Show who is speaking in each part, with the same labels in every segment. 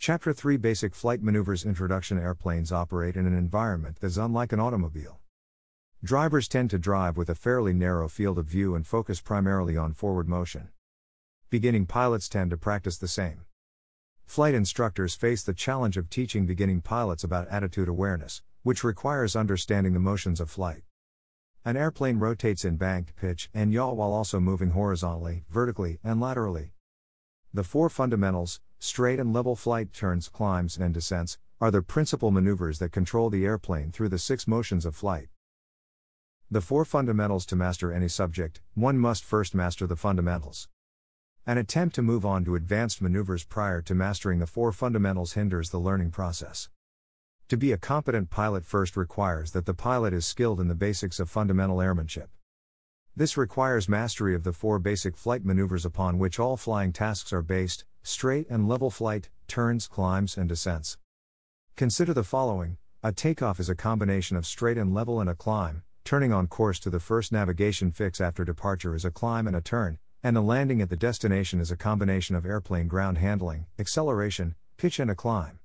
Speaker 1: Chapter 3 Basic Flight Maneuvers Introduction. Airplanes operate in an environment that is unlike an automobile. Drivers tend to drive with a fairly narrow field of view and focus primarily on forward motion. Beginning pilots tend to practice the same. Flight instructors face the challenge of teaching beginning pilots about attitude awareness, which requires understanding the motions of flight. An airplane rotates in bank, pitch, and yaw while also moving horizontally, vertically, and laterally. The four fundamentals, straight and level flight, turns, climbs, and descents, are the principal maneuvers that control the airplane through the six motions of flight. The four fundamentals. To master any subject, one must first master the fundamentals. An attempt to move on to advanced maneuvers prior to mastering the four fundamentals hinders the learning process. To be a competent pilot first requires that the pilot is skilled in the basics of fundamental airmanship. This requires mastery of the four basic flight maneuvers upon which all flying tasks are based: straight and level flight, turns, climbs, and descents. Consider the following. A takeoff is a combination of straight and level and a climb. Turning on course to the first navigation fix after departure is a climb and a turn, and a landing at the destination is a combination of airplane ground handling, acceleration, pitch, and a climb.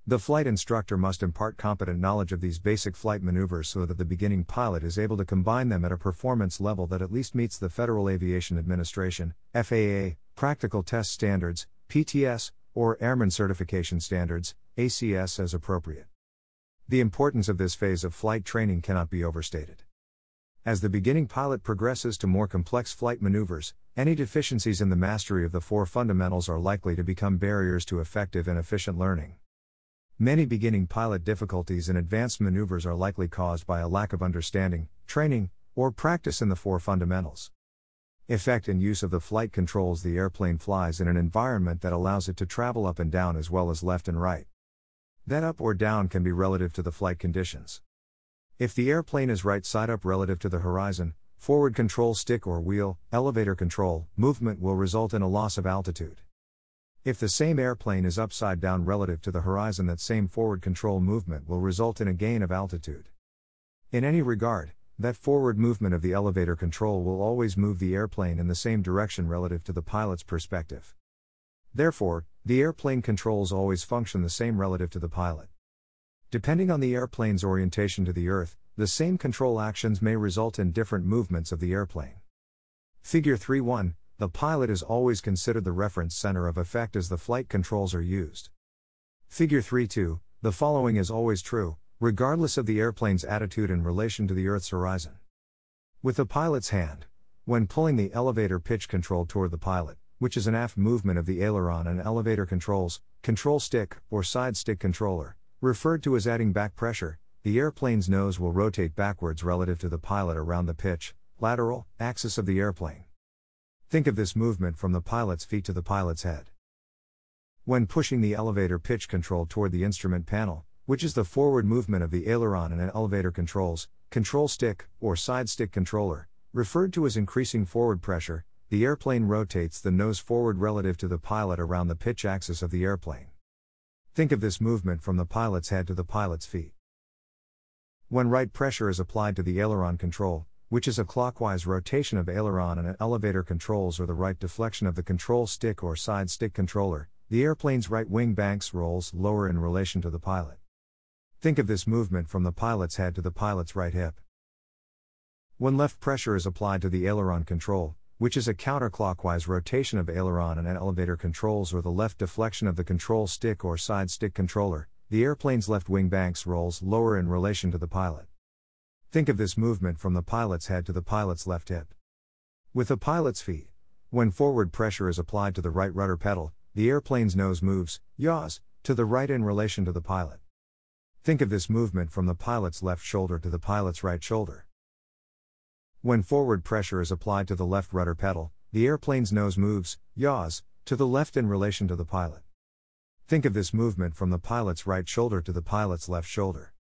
Speaker 1: The flight instructor must impart competent knowledge of these basic flight maneuvers so that the beginning pilot is able to combine them at a performance level that at least meets the Federal Aviation Administration, FAA, Practical Test Standards, PTS, or Airman Certification Standards, ACS, as appropriate. The importance of this phase of flight training cannot be overstated. As the beginning pilot progresses to more complex flight maneuvers, any deficiencies in the mastery of the four fundamentals are likely to become barriers to effective and efficient learning. Many beginning pilot difficulties in advanced maneuvers are likely caused by a lack of understanding, training, or practice in the four fundamentals. Effect and use of the flight controls. The airplane flies in an environment that allows it to travel up and down as well as left and right. That up or down can be relative to the flight conditions. If the airplane is right side up relative to the horizon, forward control stick or wheel, elevator control, movement will result in a loss of altitude. If the same airplane is upside down relative to the horizon, that same forward control movement will result in a gain of altitude. In any regard, that forward movement of the elevator control will always move the airplane in the same direction relative to the pilot's perspective. Therefore, the airplane controls always function the same relative to the pilot. Depending on the airplane's orientation to the earth, the same control actions may result in different movements of the airplane. Figure 3.1. The pilot is always considered the reference center of effect as the flight controls are used. Figure 3.2. The following is always true, regardless of the airplane's attitude in relation to the Earth's horizon. With the pilot's hand, when pulling the elevator pitch control toward the pilot, which is an aft movement of the aileron and elevator controls, control stick, or side stick controller, referred to as adding back pressure, the airplane's nose will rotate backwards relative to the pilot around the pitch, lateral, axis of the airplane. Think of this movement from the pilot's feet to the pilot's head. When pushing the elevator pitch control toward the instrument panel, which is the forward movement of the aileron and elevator controls, control stick, or side stick controller, referred to as increasing forward pressure, the airplane rotates the nose forward relative to the pilot around the pitch axis of the airplane. Think of this movement from the pilot's head to the pilot's feet. When right pressure is applied to the aileron control, which is a clockwise rotation of aileron and elevator controls, or the right deflection of the control stick or side stick controller, the airplane's right wing banks, rolls lower in relation to the pilot. Think of this movement from the pilot's head to the pilot's right hip. When left pressure is applied to the aileron control, which is a counterclockwise rotation of aileron and elevator controls, or the left deflection of the control stick or side stick controller, the airplane's left wing banks, rolls lower in relation to the pilot. Think of this movement from the pilot's head to the pilot's left hip. With the pilot's feet, when forward pressure is applied to the right rudder pedal, the airplane's nose moves, yaws, to the right in relation to the pilot. Think of this movement from the pilot's left shoulder to the pilot's right shoulder. When forward pressure is applied to the left rudder pedal, the airplane's nose moves, yaws, to the left in relation to the pilot. Think of this movement from the pilot's right shoulder to the pilot's left shoulder.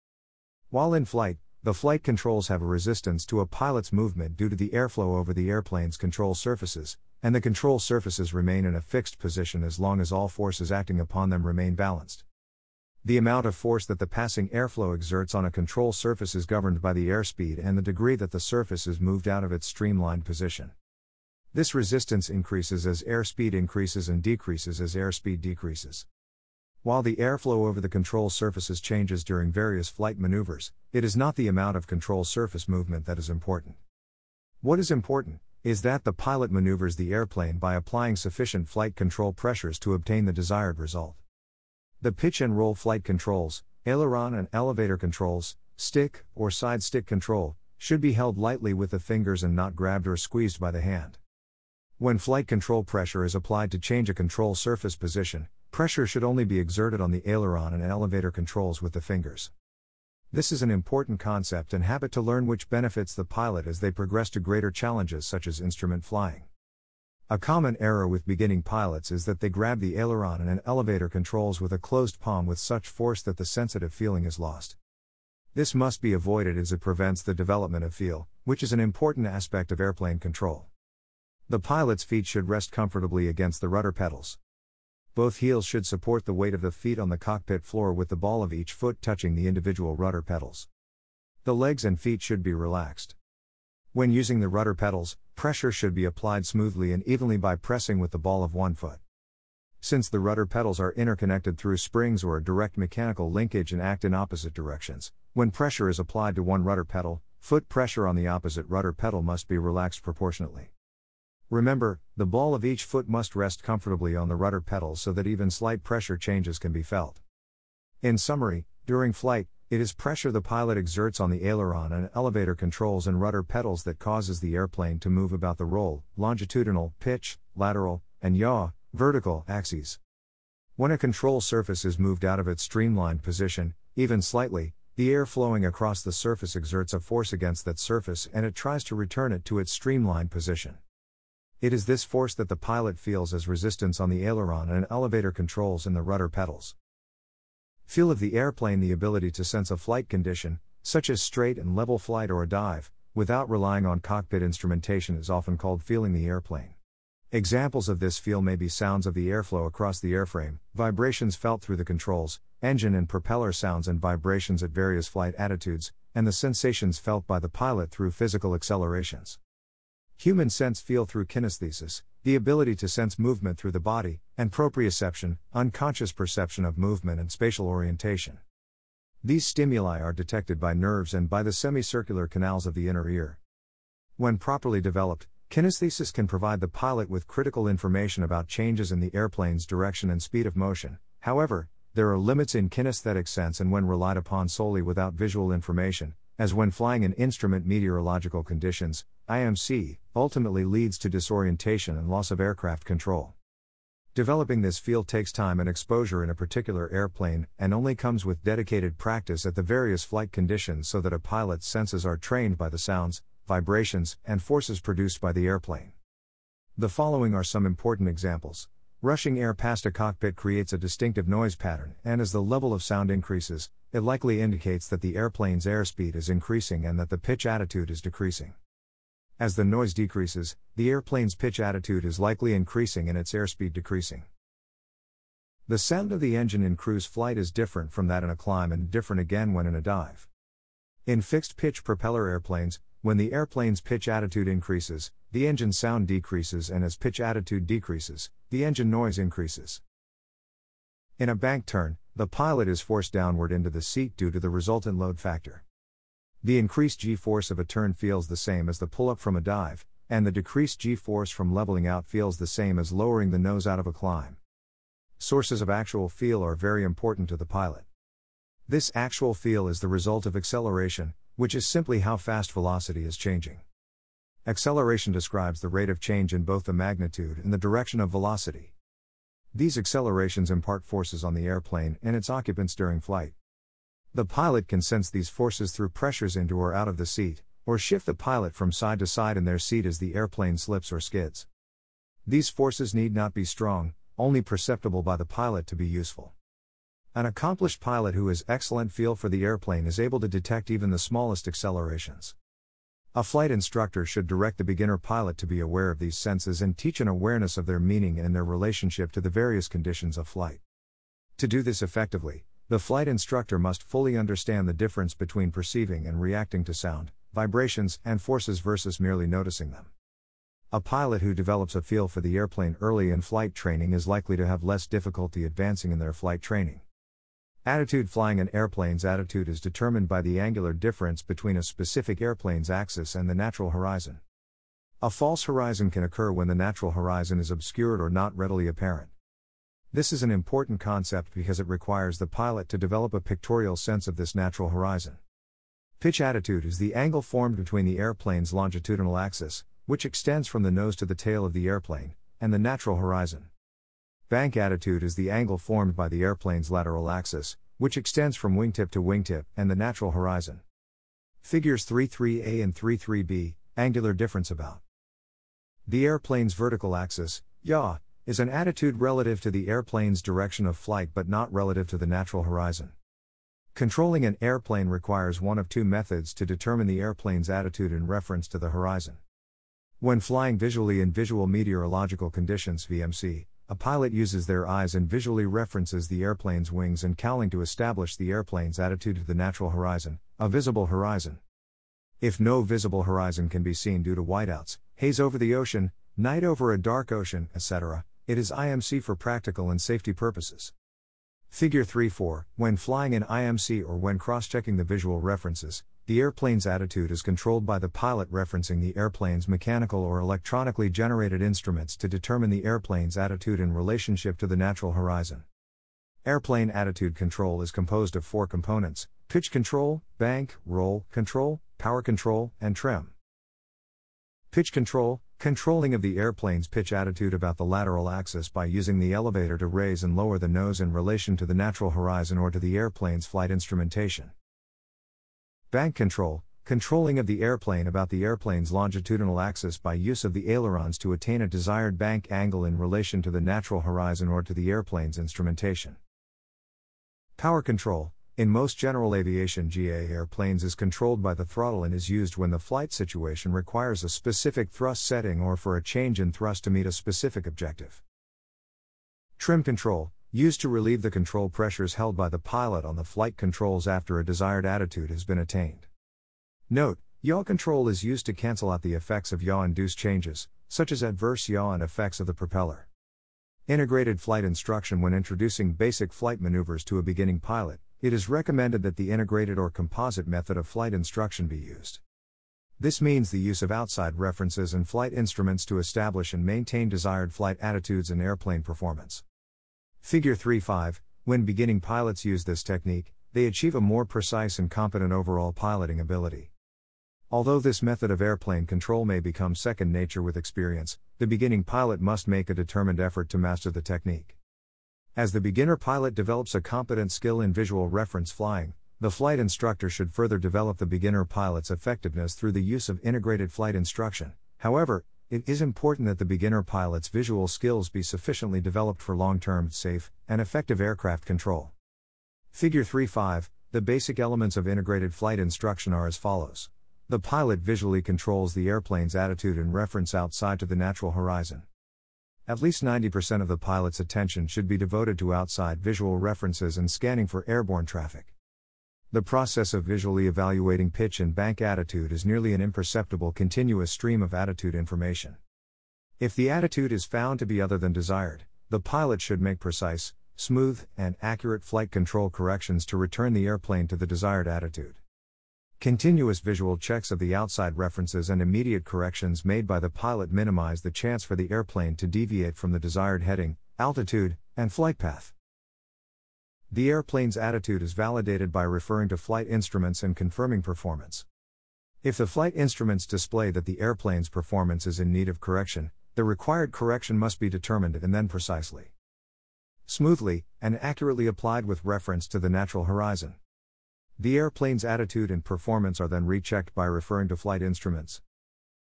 Speaker 1: While in flight, the flight controls have a resistance to a pilot's movement due to the airflow over the airplane's control surfaces, and the control surfaces remain in a fixed position as long as all forces acting upon them remain balanced. The amount of force that the passing airflow exerts on a control surface is governed by the airspeed and the degree that the surface is moved out of its streamlined position. This resistance increases as airspeed increases and decreases as airspeed decreases. While the airflow over the control surfaces changes during various flight maneuvers, it is not the amount of control surface movement that is important. What is important is that the pilot maneuvers the airplane by applying sufficient flight control pressures to obtain the desired result. The pitch and roll flight controls, aileron and elevator controls, stick or side stick control, should be held lightly with the fingers and not grabbed or squeezed by the hand. When flight control pressure is applied to change a control surface position, pressure should only be exerted on the aileron and elevator controls with the fingers. This is an important concept and habit to learn, which benefits the pilot as they progress to greater challenges such as instrument flying. A common error with beginning pilots is that they grab the aileron and elevator controls with a closed palm with such force that the sensitive feeling is lost. This must be avoided as it prevents the development of feel, which is an important aspect of airplane control. The pilot's feet should rest comfortably against the rudder pedals. Both heels should support the weight of the feet on the cockpit floor with the ball of each foot touching the individual rudder pedals. The legs and feet should be relaxed. When using the rudder pedals, pressure should be applied smoothly and evenly by pressing with the ball of one foot. Since the rudder pedals are interconnected through springs or a direct mechanical linkage and act in opposite directions, when pressure is applied to one rudder pedal, foot pressure on the opposite rudder pedal must be relaxed proportionately. Remember, the ball of each foot must rest comfortably on the rudder pedals so that even slight pressure changes can be felt. In summary, during flight, it is pressure the pilot exerts on the aileron and elevator controls and rudder pedals that causes the airplane to move about the roll, longitudinal, pitch, lateral, and yaw, vertical axes. When a control surface is moved out of its streamlined position, even slightly, the air flowing across the surface exerts a force against that surface and it tries to return it to its streamlined position. It is this force that the pilot feels as resistance on the aileron and elevator controls and the rudder pedals. Feel of the airplane. The ability to sense a flight condition, such as straight and level flight or a dive, without relying on cockpit instrumentation is often called feeling the airplane. Examples of this feel may be sounds of the airflow across the airframe, vibrations felt through the controls, engine and propeller sounds and vibrations at various flight attitudes, and the sensations felt by the pilot through physical accelerations. Human sense feel through kinesthesis, the ability to sense movement through the body, and proprioception, unconscious perception of movement and spatial orientation. These stimuli are detected by nerves and by the semicircular canals of the inner ear. When properly developed, kinesthesis can provide the pilot with critical information about changes in the airplane's direction and speed of motion. However, there are limits in kinesthetic sense and when relied upon solely without visual information, as when flying in instrument meteorological conditions, IMC, ultimately leads to disorientation and loss of aircraft control. Developing this feel takes time and exposure in a particular airplane and only comes with dedicated practice at the various flight conditions so that a pilot's senses are trained by the sounds, vibrations, and forces produced by the airplane. The following are some important examples. Rushing air past a cockpit creates a distinctive noise pattern, and as the level of sound increases, it likely indicates that the airplane's airspeed is increasing and that the pitch attitude is decreasing. As the noise decreases, the airplane's pitch attitude is likely increasing and its airspeed decreasing. The sound of the engine in cruise flight is different from that in a climb and different again when in a dive. In fixed-pitch propeller airplanes, when the airplane's pitch attitude increases, the engine sound decreases, and as pitch attitude decreases, the engine noise increases. In a bank turn, the pilot is forced downward into the seat due to the resultant load factor. The increased G-force of a turn feels the same as the pull-up from a dive, and the decreased G-force from leveling out feels the same as lowering the nose out of a climb. Sources of actual feel are very important to the pilot. This actual feel is the result of acceleration, which is simply how fast velocity is changing. Acceleration describes the rate of change in both the magnitude and the direction of velocity. These accelerations impart forces on the airplane and its occupants during flight. The pilot can sense these forces through pressures into or out of the seat, or shift the pilot from side to side in their seat as the airplane slips or skids. These forces need not be strong, only perceptible by the pilot to be useful. An accomplished pilot who has excellent feel for the airplane is able to detect even the smallest accelerations. A flight instructor should direct the beginner pilot to be aware of these senses and teach an awareness of their meaning and their relationship to the various conditions of flight. To do this effectively, the flight instructor must fully understand the difference between perceiving and reacting to sound, vibrations, and forces versus merely noticing them. A pilot who develops a feel for the airplane early in flight training is likely to have less difficulty advancing in their flight training. Attitude. Flying an airplane's attitude is determined by the angular difference between a specific airplane's axis and the natural horizon. A false horizon can occur when the natural horizon is obscured or not readily apparent. This is an important concept because it requires the pilot to develop a pictorial sense of this natural horizon. Pitch attitude is the angle formed between the airplane's longitudinal axis, which extends from the nose to the tail of the airplane, and the natural horizon. Bank attitude is the angle formed by the airplane's lateral axis, which extends from wingtip to wingtip, and the natural horizon. Figures 3.3a and 3.3b, angular difference about. The airplane's vertical axis, yaw, is an attitude relative to the airplane's direction of flight but not relative to the natural horizon. Controlling an airplane requires one of two methods to determine the airplane's attitude in reference to the horizon. When flying visually in visual meteorological conditions (VMC), a pilot uses their eyes and visually references the airplane's wings and cowling to establish the airplane's attitude to the natural horizon, a visible horizon. If no visible horizon can be seen due to whiteouts, haze over the ocean, night over a dark ocean, etc., it is IMC for practical and safety purposes. Figure 3.4, when flying in IMC or when cross-checking the visual references, the airplane's attitude is controlled by the pilot referencing the airplane's mechanical or electronically generated instruments to determine the airplane's attitude in relationship to the natural horizon. Airplane attitude control is composed of four components: pitch control, bank, roll control, power control, and trim. Pitch control, controlling of the airplane's pitch attitude about the lateral axis by using the elevator to raise and lower the nose in relation to the natural horizon or to the airplane's flight instrumentation. Bank control, controlling of the airplane about the airplane's longitudinal axis by use of the ailerons to attain a desired bank angle in relation to the natural horizon or to the airplane's instrumentation. Power control, in most general aviation GA airplanes, is controlled by the throttle and is used when the flight situation requires a specific thrust setting or for a change in thrust to meet a specific objective. Trim control, used to relieve the control pressures held by the pilot on the flight controls after a desired attitude has been attained. Note, yaw control is used to cancel out the effects of yaw-induced changes, such as adverse yaw and effects of the propeller. Integrated flight instruction. When introducing basic flight maneuvers to a beginning pilot, it is recommended that the integrated or composite method of flight instruction be used. This means the use of outside references and flight instruments to establish and maintain desired flight attitudes and airplane performance. Figure 3.5, when beginning pilots use this technique, they achieve a more precise and competent overall piloting ability. Although this method of airplane control may become second nature with experience, the beginning pilot must make a determined effort to master the technique. As the beginner pilot develops a competent skill in visual reference flying, the flight instructor should further develop the beginner pilot's effectiveness through the use of integrated flight instruction. However, it is important that the beginner pilot's visual skills be sufficiently developed for long-term, safe, and effective aircraft control. Figure 3.5, the basic elements of integrated flight instruction are as follows. The pilot visually controls the airplane's attitude in reference outside to the natural horizon. At least 90% of the pilot's attention should be devoted to outside visual references and scanning for airborne traffic. The process of visually evaluating pitch and bank attitude is nearly an imperceptible continuous stream of attitude information. If the attitude is found to be other than desired, the pilot should make precise, smooth, and accurate flight control corrections to return the airplane to the desired attitude. Continuous visual checks of the outside references and immediate corrections made by the pilot minimize the chance for the airplane to deviate from the desired heading, altitude, and flight path. The airplane's attitude is validated by referring to flight instruments and confirming performance. If the flight instruments display that the airplane's performance is in need of correction, the required correction must be determined and then precisely, smoothly, and accurately applied with reference to the natural horizon. The airplane's attitude and performance are then rechecked by referring to flight instruments.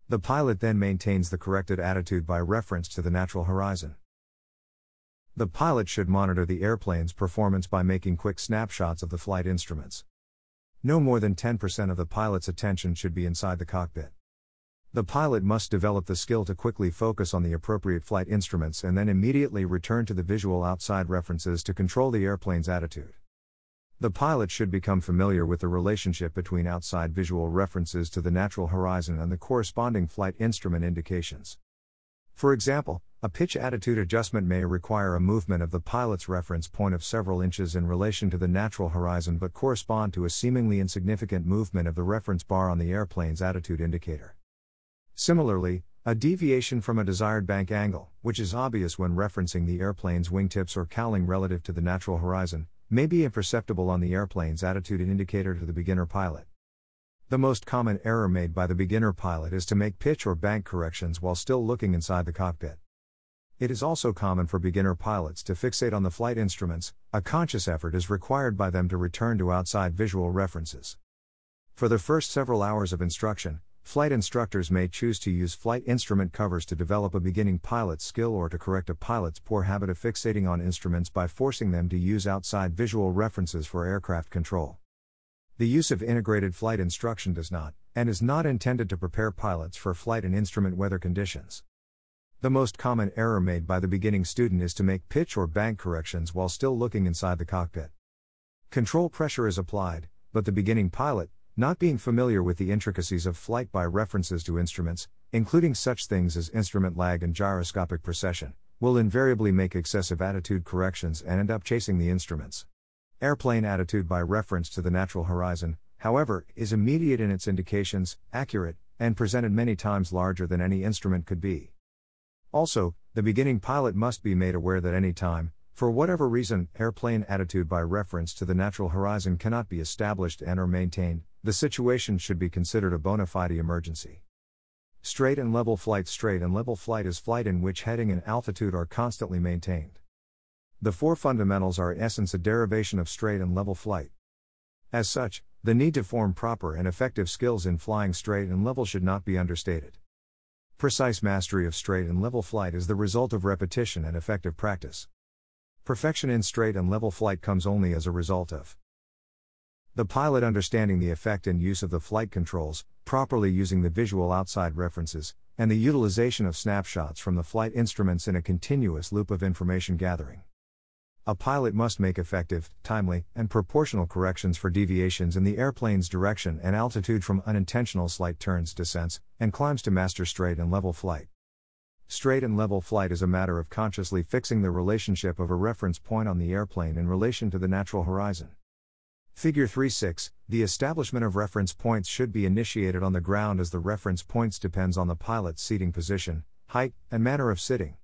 Speaker 1: The pilot then maintains the corrected attitude by reference to the natural horizon. The pilot should monitor the airplane's performance by making quick snapshots of the flight instruments. No more than 10% of the pilot's attention should be inside the cockpit. The pilot must develop the skill to quickly focus on the appropriate flight instruments and then immediately return to the visual outside references to control the airplane's attitude. The pilot should become familiar with the relationship between outside visual references to the natural horizon and the corresponding flight instrument indications. For example, a pitch attitude adjustment may require a movement of the pilot's reference point of several inches in relation to the natural horizon but correspond to a seemingly insignificant movement of the reference bar on the airplane's attitude indicator. Similarly, a deviation from a desired bank angle, which is obvious when referencing the airplane's wingtips or cowling relative to the natural horizon, may be imperceptible on the airplane's attitude indicator to the beginner pilot. The most common error made by the beginner pilot is to make pitch or bank corrections while still looking inside the cockpit. It is also common for beginner pilots to fixate on the flight instruments. A conscious effort is required by them to return to outside visual references. For the first several hours of instruction, flight instructors may choose to use flight instrument covers to develop a beginning pilot's skill or to correct a pilot's poor habit of fixating on instruments by forcing them to use outside visual references for aircraft control. The use of integrated flight instruction does not, and is not intended to prepare pilots for flight and instrument weather conditions. The most common error made by the beginning student is to make pitch or bank corrections while still looking inside the cockpit. Control pressure is applied, but the beginning pilot, not being familiar with the intricacies of flight by references to instruments, including such things as instrument lag and gyroscopic precession, will invariably make excessive attitude corrections and end up chasing the instruments. Airplane attitude by reference to the natural horizon, however, is immediate in its indications, accurate, and presented many times larger than any instrument could be. Also, the beginning pilot must be made aware that any time, for whatever reason, airplane attitude by reference to the natural horizon cannot be established and/or maintained, the situation should be considered a bona fide emergency. Straight and level flight. Straight and level flight is flight in which heading and altitude are constantly maintained. The four fundamentals are in essence a derivation of straight and level flight. As such, the need to form proper and effective skills in flying straight and level should not be understated. Precise mastery of straight and level flight is the result of repetition and effective practice. Perfection in straight and level flight comes only as a result of the pilot understanding the effect and use of the flight controls, properly using the visual outside references, and the utilization of snapshots from the flight instruments in a continuous loop of information gathering. A pilot must make effective, timely, and proportional corrections for deviations in the airplane's direction and altitude from unintentional slight turns, descents, and climbs to master straight and level flight. Straight and level flight is a matter of consciously fixing the relationship of a reference point on the airplane in relation to the natural horizon. Figure 3.6, the establishment of reference points should be initiated on the ground as the reference points depends on the pilot's seating position, height, and manner of sitting.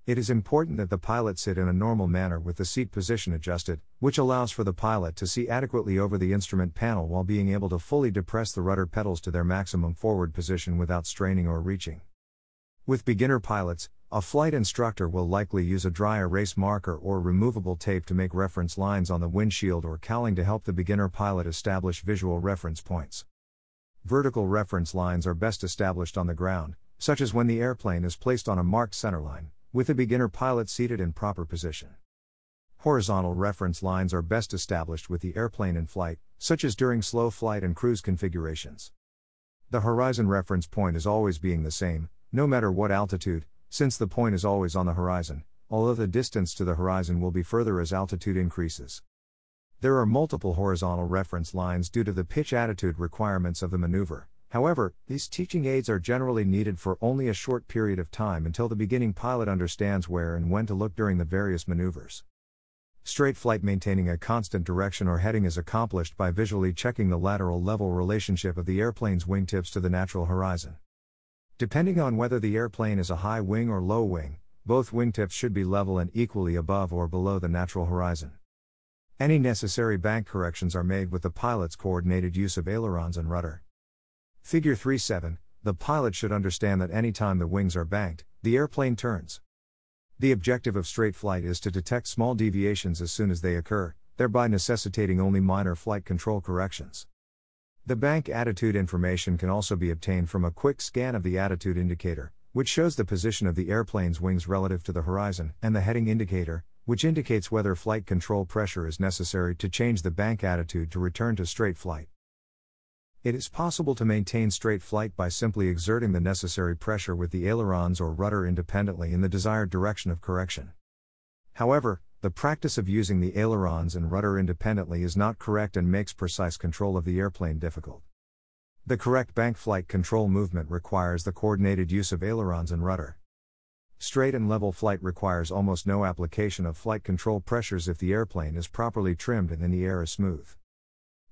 Speaker 1: It is important that the pilot sit in a normal manner with the seat position adjusted, which allows for the pilot to see adequately over the instrument panel while being able to fully depress the rudder pedals to their maximum forward position without straining or reaching. With beginner pilots, a flight instructor will likely use a dry erase marker or removable tape to make reference lines on the windshield or cowling to help the beginner pilot establish visual reference points. Vertical reference lines are best established on the ground, such as when the airplane is placed on a marked centerline, with the beginner pilot seated in proper position. Horizontal reference lines are best established with the airplane in flight, such as during slow flight and cruise configurations. The horizon reference point is always being the same, no matter what altitude, since the point is always on the horizon, although the distance to the horizon will be further as altitude increases. There are multiple horizontal reference lines due to the pitch attitude requirements of the maneuver. However, these teaching aids are generally needed for only a short period of time until the beginning pilot understands where and when to look during the various maneuvers. Straight flight. Maintaining a constant direction or heading is accomplished by visually checking the lateral level relationship of the airplane's wingtips to the natural horizon. Depending on whether the airplane is a high wing or low wing, both wingtips should be level and equally above or below the natural horizon. Any necessary bank corrections are made with the pilot's coordinated use of ailerons and rudder. Figure 3.7, the pilot should understand that any time the wings are banked, the airplane turns. The objective of straight flight is to detect small deviations as soon as they occur, thereby necessitating only minor flight control corrections. The bank attitude information can also be obtained from a quick scan of the attitude indicator, which shows the position of the airplane's wings relative to the horizon, and the heading indicator, which indicates whether flight control pressure is necessary to change the bank attitude to return to straight flight. It is possible to maintain straight flight by simply exerting the necessary pressure with the ailerons or rudder independently in the desired direction of correction. However, the practice of using the ailerons and rudder independently is not correct and makes precise control of the airplane difficult. The correct bank flight control movement requires the coordinated use of ailerons and rudder. Straight and level flight requires almost no application of flight control pressures if the airplane is properly trimmed and the air is smooth.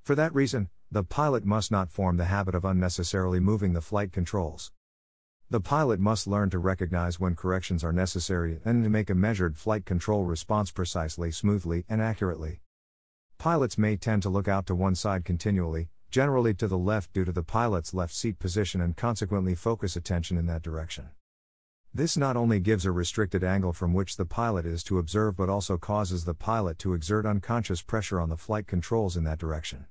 Speaker 1: For that reason, the pilot must not form the habit of unnecessarily moving the flight controls. The pilot must learn to recognize when corrections are necessary and to make a measured flight control response precisely, smoothly, and accurately. Pilots may tend to look out to one side continually, generally to the left due to the pilot's left seat position, and consequently focus attention in that direction. This not only gives a restricted angle from which the pilot is to observe but also causes the pilot to exert unconscious pressure on the flight controls in that direction.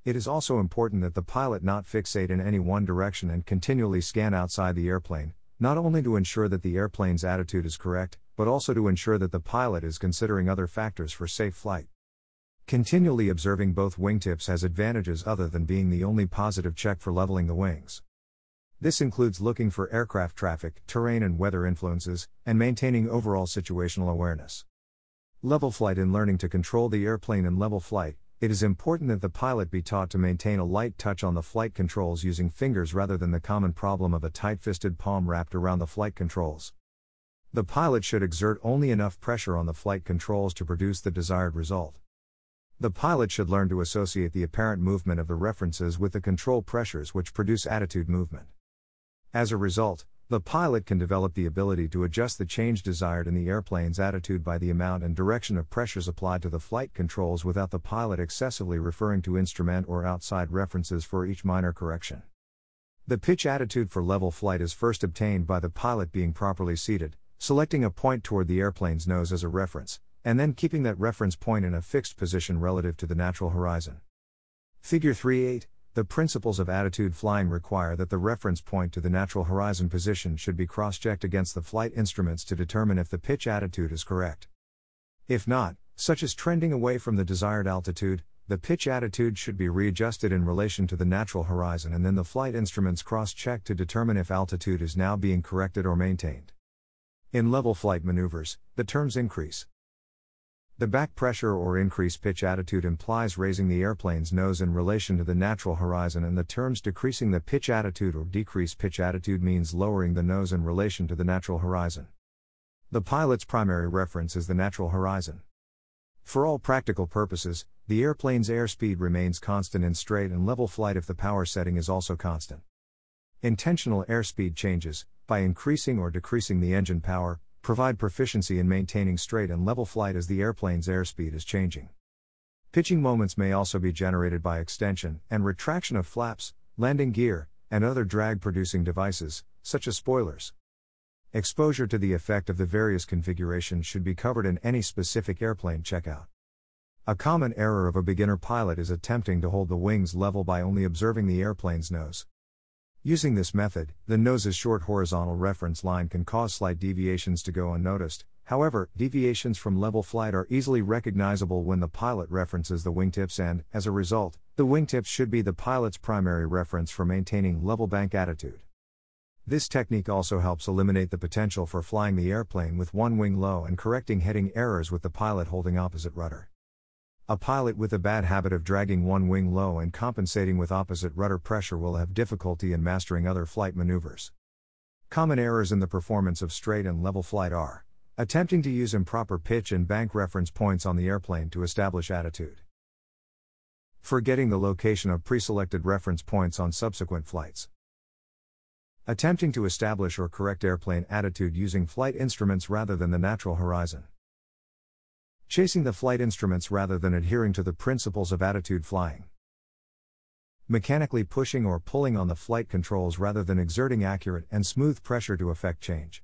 Speaker 1: It is also important that the pilot not fixate in any one direction and continually scan outside the airplane, not only to ensure that the airplane's attitude is correct, but also to ensure that the pilot is considering other factors for safe flight. Continually observing both wingtips has advantages other than being the only positive check for leveling the wings. This includes looking for aircraft traffic, terrain and weather influences, and maintaining overall situational awareness. Level flight. In learning to control the airplane in level flight, it is important that the pilot be taught to maintain a light touch on the flight controls using fingers rather than the common problem of a tight-fisted palm wrapped around the flight controls. The pilot should exert only enough pressure on the flight controls to produce the desired result. The pilot should learn to associate the apparent movement of the references with the control pressures which produce attitude movement. As a result, the pilot can develop the ability to adjust the change desired in the airplane's attitude by the amount and direction of pressures applied to the flight controls without the pilot excessively referring to instrument or outside references for each minor correction. The pitch attitude for level flight is first obtained by the pilot being properly seated, selecting a point toward the airplane's nose as a reference, and then keeping that reference point in a fixed position relative to the natural horizon. Figure 3.8. The principles of attitude flying require that the reference point to the natural horizon position should be cross-checked against the flight instruments to determine if the pitch attitude is correct. If not, such as trending away from the desired altitude, the pitch attitude should be readjusted in relation to the natural horizon and then the flight instruments cross-check to determine if altitude is now being corrected or maintained. In level flight maneuvers, the terms increase. The back pressure or increase pitch attitude implies raising the airplane's nose in relation to the natural horizon, and the terms decreasing the pitch attitude or decrease pitch attitude means lowering the nose in relation to the natural horizon. The pilot's primary reference is the natural horizon. For all practical purposes, the airplane's airspeed remains constant in straight and level flight if the power setting is also constant. Intentional airspeed changes, by increasing or decreasing the engine power, provide proficiency in maintaining straight and level flight as the airplane's airspeed is changing. Pitching moments may also be generated by extension and retraction of flaps, landing gear, and other drag-producing devices, such as spoilers. Exposure to the effect of the various configurations should be covered in any specific airplane checkout. A common error of a beginner pilot is attempting to hold the wings level by only observing the airplane's nose. Using this method, the nose's short horizontal reference line can cause slight deviations to go unnoticed. However, deviations from level flight are easily recognizable when the pilot references the wingtips, and, as a result, the wingtips should be the pilot's primary reference for maintaining level bank attitude. This technique also helps eliminate the potential for flying the airplane with one wing low and correcting heading errors with the pilot holding opposite rudder. A pilot with a bad habit of dragging one wing low and compensating with opposite rudder pressure will have difficulty in mastering other flight maneuvers. Common errors in the performance of straight and level flight are attempting to use improper pitch and bank reference points on the airplane to establish attitude, forgetting the location of preselected reference points on subsequent flights, attempting to establish or correct airplane attitude using flight instruments rather than the natural horizon, chasing the flight instruments rather than adhering to the principles of attitude flying, mechanically pushing or pulling on the flight controls rather than exerting accurate and smooth pressure to effect change,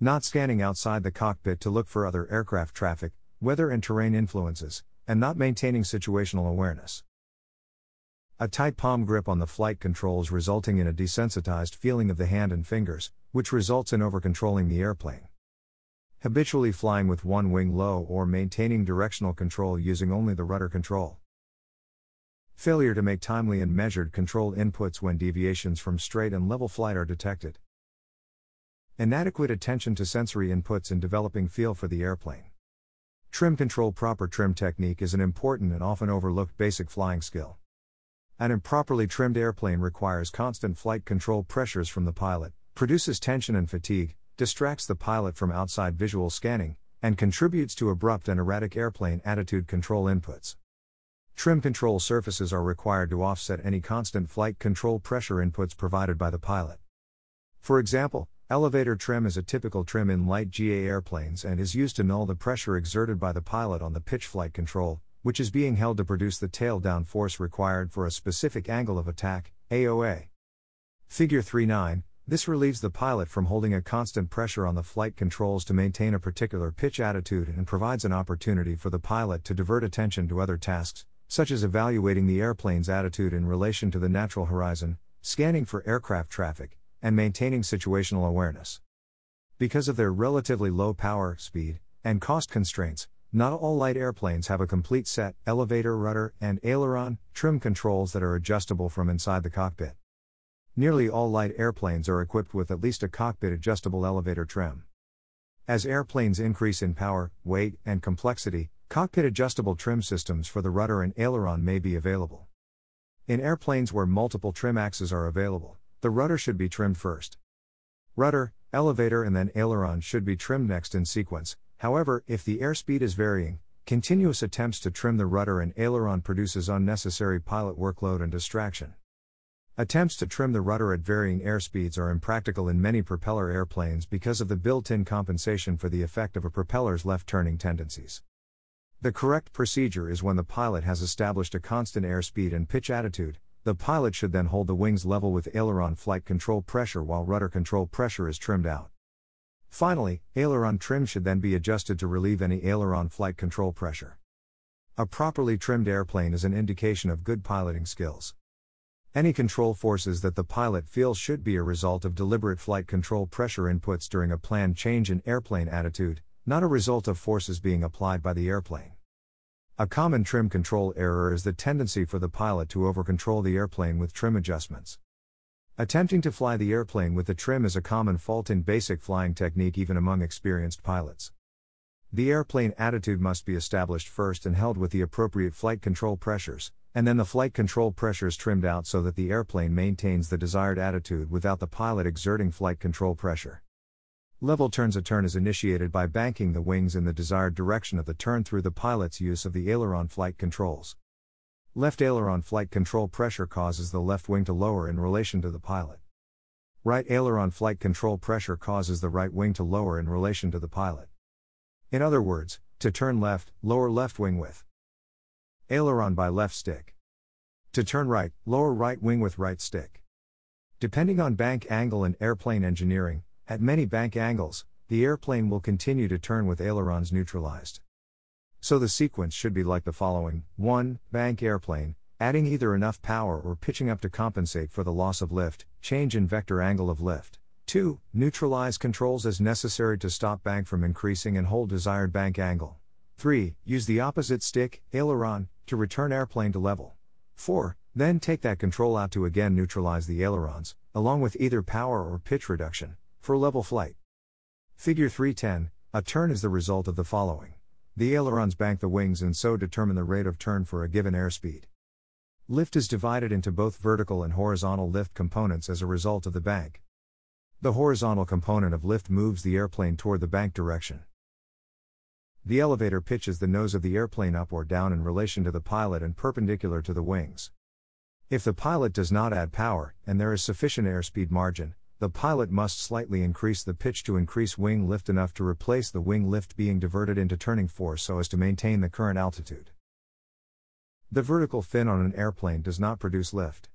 Speaker 1: not scanning outside the cockpit to look for other aircraft traffic, weather and terrain influences, and not maintaining situational awareness. A tight palm grip on the flight controls resulting in a desensitized feeling of the hand and fingers, which results in over-controlling the airplane. Habitually flying with one wing low or maintaining directional control using only the rudder control. Failure to make timely and measured control inputs when deviations from straight and level flight are detected. Inadequate attention to sensory inputs in developing feel for the airplane. Trim control. Proper trim technique is an important and often overlooked basic flying skill. An improperly trimmed airplane requires constant flight control pressures from the pilot, produces tension and fatigue, distracts the pilot from outside visual scanning, and contributes to abrupt and erratic airplane attitude control inputs. Trim control surfaces are required to offset any constant flight control pressure inputs provided by the pilot. For example, elevator trim is a typical trim in light GA airplanes and is used to null the pressure exerted by the pilot on the pitch flight control, which is being held to produce the tail-down force required for a specific angle of attack, AOA. Figure 3.9, this relieves the pilot from holding a constant pressure on the flight controls to maintain a particular pitch attitude and provides an opportunity for the pilot to divert attention to other tasks, such as evaluating the airplane's attitude in relation to the natural horizon, scanning for aircraft traffic, and maintaining situational awareness. Because of their relatively low power, speed, and cost constraints, not all light airplanes have a complete set, elevator, rudder, and aileron, trim controls that are adjustable from inside the cockpit. Nearly all light airplanes are equipped with at least a cockpit adjustable elevator trim. As airplanes increase in power, weight, and complexity, cockpit adjustable trim systems for the rudder and aileron may be available. In airplanes where multiple trim axes are available, the rudder should be trimmed first. Rudder, elevator, and then aileron should be trimmed next in sequence. However, if the airspeed is varying, continuous attempts to trim the rudder and aileron produces unnecessary pilot workload and distraction. Attempts to trim the rudder at varying airspeeds are impractical in many propeller airplanes because of the built-in compensation for the effect of a propeller's left-turning tendencies. The correct procedure is when the pilot has established a constant airspeed and pitch attitude, the pilot should then hold the wings level with aileron flight control pressure while rudder control pressure is trimmed out. Finally, aileron trim should then be adjusted to relieve any aileron flight control pressure. A properly trimmed airplane is an indication of good piloting skills. Any control forces that the pilot feels should be a result of deliberate flight control pressure inputs during a planned change in airplane attitude, not a result of forces being applied by the airplane. A common trim control error is the tendency for the pilot to over-control the airplane with trim adjustments. Attempting to fly the airplane with the trim is a common fault in basic flying technique even among experienced pilots. The airplane attitude must be established first and held with the appropriate flight control pressures, and then the flight control pressures trimmed out so that the airplane maintains the desired attitude without the pilot exerting flight control pressure. Level turns. A turn is initiated by banking the wings in the desired direction of the turn through the pilot's use of the aileron flight controls. Left aileron flight control pressure causes the left wing to lower in relation to the pilot. Right aileron flight control pressure causes the right wing to lower in relation to the pilot. In other words, to turn left, lower left wing with aileron by left stick. To turn right, lower right wing with right stick. Depending on bank angle and airplane engineering, at many bank angles, the airplane will continue to turn with ailerons neutralized. So the sequence should be like the following: 1. Bank airplane, adding either enough power or pitching up to compensate for the loss of lift, change in vector angle of lift. 2. Neutralize controls as necessary to stop bank from increasing and hold desired bank angle. 3. Use the opposite stick, aileron, to return airplane to level. 4. Then take that control out to again neutralize the ailerons, along with either power or pitch reduction, for level flight. Figure 3.10, a turn is the result of the following. The ailerons bank the wings and so determine the rate of turn for a given airspeed. Lift is divided into both vertical and horizontal lift components as a result of the bank. The horizontal component of lift moves the airplane toward the bank direction. The elevator pitches the nose of the airplane up or down in relation to the pilot and perpendicular to the wings. If the pilot does not add power, and there is sufficient airspeed margin, the pilot must slightly increase the pitch to increase wing lift enough to replace the wing lift being diverted into turning force so as to maintain the current altitude. The vertical fin on an airplane does not produce lift.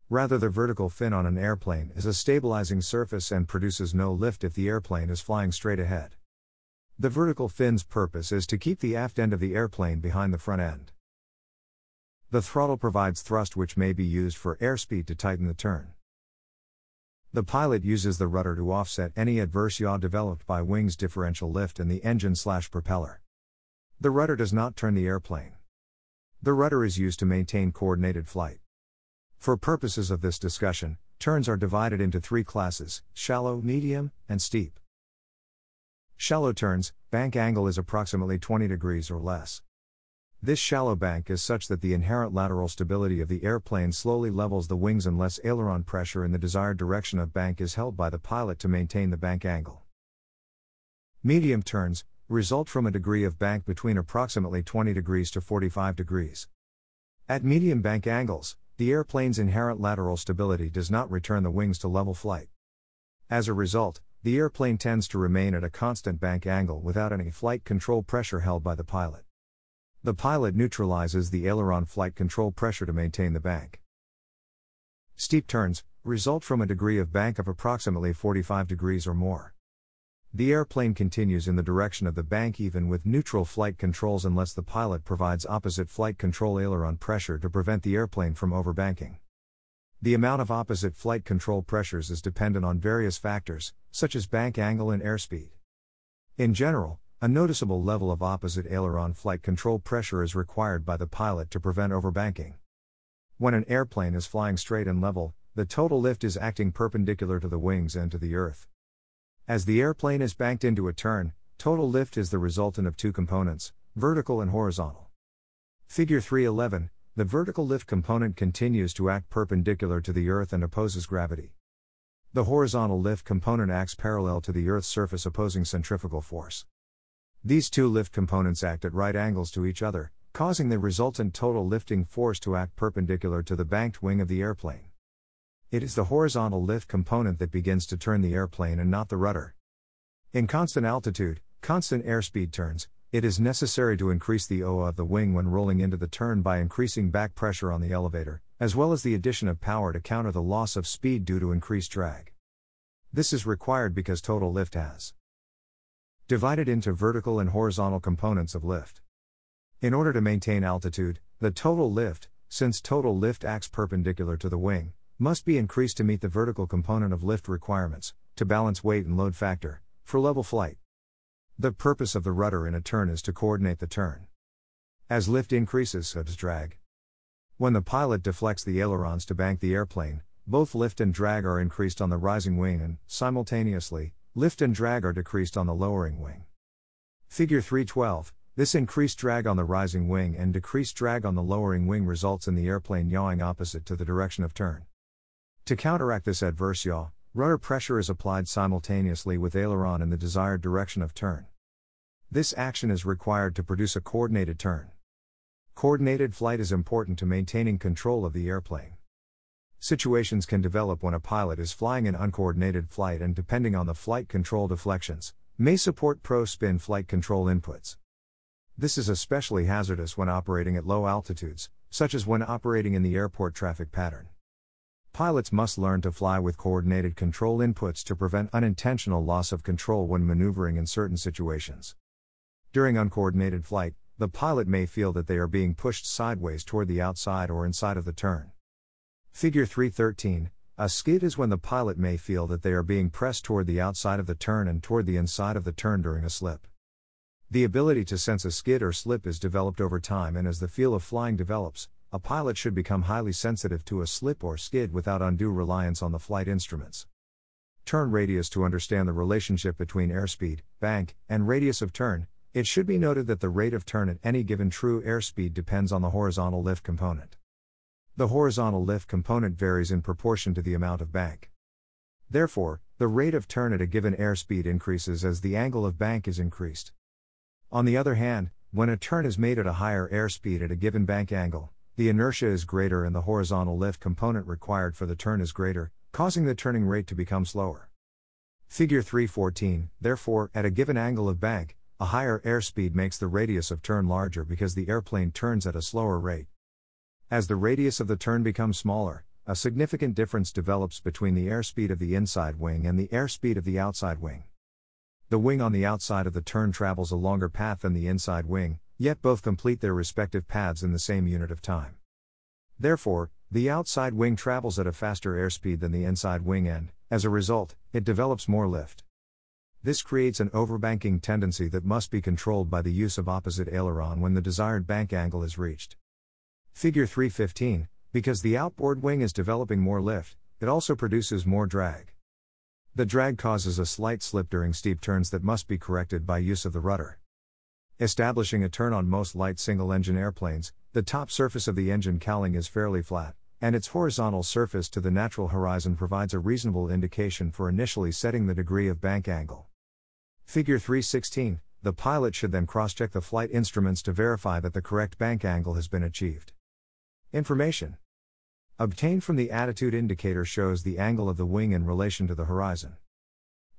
Speaker 1: Rather, the vertical fin on an airplane is a stabilizing surface and produces no lift if the airplane is flying straight ahead. The vertical fin's purpose is to keep the aft end of the airplane behind the front end. The throttle provides thrust which may be used for airspeed to tighten the turn. The pilot uses the rudder to offset any adverse yaw developed by wings differential lift and the engine/propeller. The rudder does not turn the airplane. The rudder is used to maintain coordinated flight. For purposes of this discussion, turns are divided into three classes: shallow, medium, and steep. Shallow turns, bank angle is approximately 20 degrees or less. This shallow bank is such that the inherent lateral stability of the airplane slowly levels the wings unless aileron pressure in the desired direction of bank is held by the pilot to maintain the bank angle. Medium turns result from a degree of bank between approximately 20 degrees to 45 degrees. At medium bank angles, the airplane's inherent lateral stability does not return the wings to level flight. As a result, the airplane tends to remain at a constant bank angle without any flight control pressure held by the pilot. The pilot neutralizes the aileron flight control pressure to maintain the bank. Steep turns result from a degree of bank of approximately 45 degrees or more. The airplane continues in the direction of the bank even with neutral flight controls unless the pilot provides opposite flight control aileron pressure to prevent the airplane from overbanking. The amount of opposite flight control pressures is dependent on various factors, such as bank angle and airspeed. In general, a noticeable level of opposite aileron flight control pressure is required by the pilot to prevent overbanking. When an airplane is flying straight and level, the total lift is acting perpendicular to the wings and to the earth. As the airplane is banked into a turn, total lift is the resultant of two components, vertical and horizontal. Figure 3.11, the vertical lift component continues to act perpendicular to the earth and opposes gravity. The horizontal lift component acts parallel to the earth's surface opposing centrifugal force. These two lift components act at right angles to each other, causing the resultant total lifting force to act perpendicular to the banked wing of the airplane. It is the horizontal lift component that begins to turn the airplane and not the rudder. In constant altitude, constant airspeed turns, it is necessary to increase the OA of the wing when rolling into the turn by increasing back pressure on the elevator, as well as the addition of power to counter the loss of speed due to increased drag. This is required because total lift has divided into vertical and horizontal components of lift. In order to maintain altitude, the total lift, since total lift acts perpendicular to the wing, must be increased to meet the vertical component of lift requirements, to balance weight and load factor, for level flight. The purpose of the rudder in a turn is to coordinate the turn. As lift increases, so does drag. When the pilot deflects the ailerons to bank the airplane, both lift and drag are increased on the rising wing and, simultaneously, lift and drag are decreased on the lowering wing. Figure 3.12, this increased drag on the rising wing and decreased drag on the lowering wing results in the airplane yawing opposite to the direction of turn. To counteract this adverse yaw, rudder pressure is applied simultaneously with aileron in the desired direction of turn. This action is required to produce a coordinated turn. Coordinated flight is important to maintaining control of the airplane. Situations can develop when a pilot is flying an uncoordinated flight and, depending on the flight control deflections, may support pro-spin flight control inputs. This is especially hazardous when operating at low altitudes, such as when operating in the airport traffic pattern. Pilots must learn to fly with coordinated control inputs to prevent unintentional loss of control when maneuvering in certain situations. During uncoordinated flight, the pilot may feel that they are being pushed sideways toward the outside or inside of the turn. Figure 3.13, a skid is when the pilot may feel that they are being pressed toward the outside of the turn and toward the inside of the turn during a slip. The ability to sense a skid or slip is developed over time, and as the feel of flying develops, a pilot should become highly sensitive to a slip or skid without undue reliance on the flight instruments. Turn radius. To understand the relationship between airspeed, bank, and radius of turn, it should be noted that the rate of turn at any given true airspeed depends on the horizontal lift component. The horizontal lift component varies in proportion to the amount of bank. Therefore, the rate of turn at a given airspeed increases as the angle of bank is increased. On the other hand, when a turn is made at a higher airspeed at a given bank angle, the inertia is greater and the horizontal lift component required for the turn is greater, causing the turning rate to become slower. Figure 3.14, therefore, at a given angle of bank, a higher airspeed makes the radius of turn larger because the airplane turns at a slower rate. As the radius of the turn becomes smaller, a significant difference develops between the airspeed of the inside wing and the airspeed of the outside wing. The wing on the outside of the turn travels a longer path than the inside wing, yet both complete their respective paths in the same unit of time. Therefore, the outside wing travels at a faster airspeed than the inside wing and, as a result, it develops more lift. This creates an overbanking tendency that must be controlled by the use of opposite aileron when the desired bank angle is reached. Figure 3.15, because the outboard wing is developing more lift, it also produces more drag. The drag causes a slight slip during steep turns that must be corrected by use of the rudder. Establishing a turn on most light single-engine airplanes, the top surface of the engine cowling is fairly flat, and its horizontal surface to the natural horizon provides a reasonable indication for initially setting the degree of bank angle. Figure 3.16, the pilot should then cross-check the flight instruments to verify that the correct bank angle has been achieved. Information obtained from the attitude indicator shows the angle of the wing in relation to the horizon.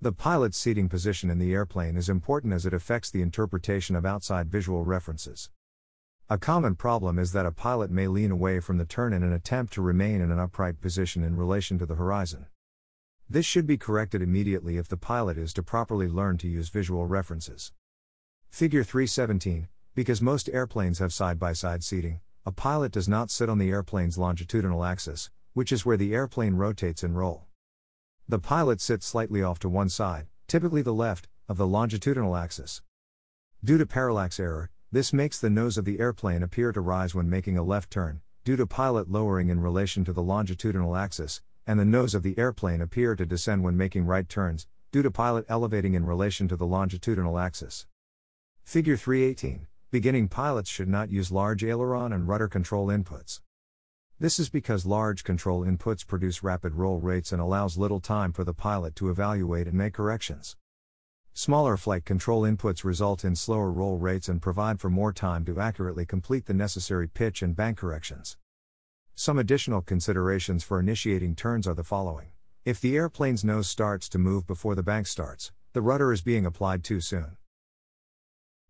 Speaker 1: The pilot's seating position in the airplane is important as it affects the interpretation of outside visual references. A common problem is that a pilot may lean away from the turn in an attempt to remain in an upright position in relation to the horizon. This should be corrected immediately if the pilot is to properly learn to use visual references. Figure 3.17, because most airplanes have side-by-side seating, a pilot does not sit on the airplane's longitudinal axis, which is where the airplane rotates and roll. The pilot sits slightly off to one side, typically the left, of the longitudinal axis. Due to parallax error, this makes the nose of the airplane appear to rise when making a left turn, due to pilot lowering in relation to the longitudinal axis, and the nose of the airplane appear to descend when making right turns, due to pilot elevating in relation to the longitudinal axis. Figure 3.18, beginning pilots should not use large aileron and rudder control inputs. This is because large control inputs produce rapid roll rates and allows little time for the pilot to evaluate and make corrections. Smaller flight control inputs result in slower roll rates and provide for more time to accurately complete the necessary pitch and bank corrections. Some additional considerations for initiating turns are the following. If the airplane's nose starts to move before the bank starts, the rudder is being applied too soon.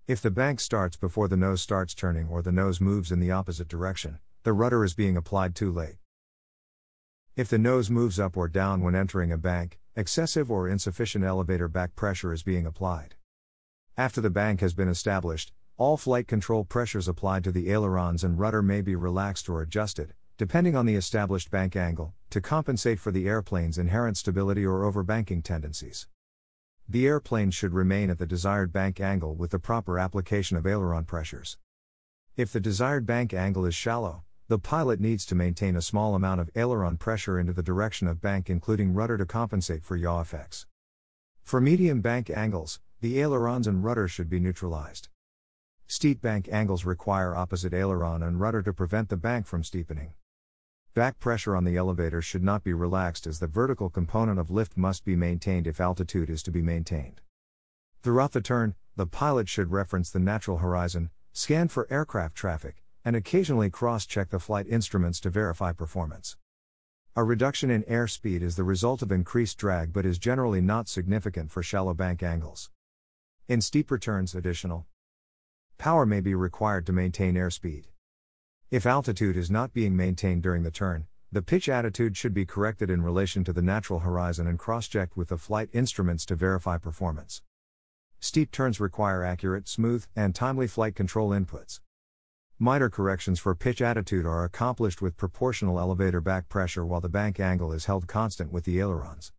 Speaker 1: If the bank starts before the nose starts turning or the nose moves in the opposite direction, the rudder is being applied too late. If the nose moves up or down when entering a bank, excessive or insufficient elevator back pressure is being applied. After the bank has been established, all flight control pressures applied to the ailerons and rudder may be relaxed or adjusted, depending on the established bank angle, to compensate for the airplane's inherent stability or overbanking tendencies. The airplane should remain at the desired bank angle with the proper application of aileron pressures. If the desired bank angle is shallow, the pilot needs to maintain a small amount of aileron pressure into the direction of bank, including rudder, to compensate for yaw effects. For medium bank angles, the ailerons and rudder should be neutralized. Steep bank angles require opposite aileron and rudder to prevent the bank from steepening. Back pressure on the elevator should not be relaxed as the vertical component of lift must be maintained if altitude is to be maintained. Throughout the turn, the pilot should reference the natural horizon, scan for aircraft traffic, and occasionally cross-check the flight instruments to verify performance. A reduction in airspeed is the result of increased drag but is generally not significant for shallow bank angles. In steeper turns, additional power may be required to maintain airspeed. If altitude is not being maintained during the turn, the pitch attitude should be corrected in relation to the natural horizon and cross-checked with the flight instruments to verify performance. Steep turns require accurate, smooth, and timely flight control inputs. Minor corrections for pitch attitude are accomplished with proportional elevator back pressure while the bank angle is held constant with the ailerons.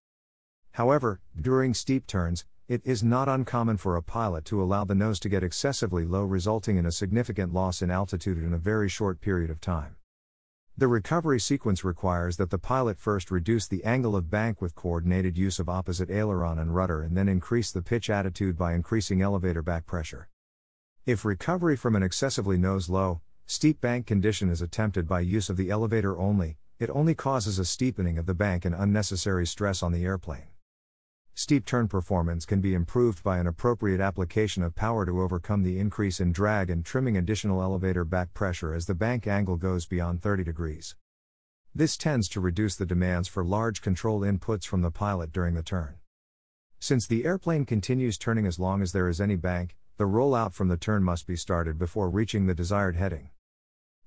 Speaker 1: However, during steep turns, it is not uncommon for a pilot to allow the nose to get excessively low, resulting in a significant loss in altitude in a very short period of time. The recovery sequence requires that the pilot first reduce the angle of bank with coordinated use of opposite aileron and rudder and then increase the pitch attitude by increasing elevator back pressure. If recovery from an excessively nose-low, steep bank condition is attempted by use of the elevator only, it only causes a steepening of the bank and unnecessary stress on the airplane. Steep turn performance can be improved by an appropriate application of power to overcome the increase in drag and trimming additional elevator back pressure as the bank angle goes beyond 30 degrees. This tends to reduce the demands for large control inputs from the pilot during the turn. Since the airplane continues turning as long as there is any bank, the rollout from the turn must be started before reaching the desired heading.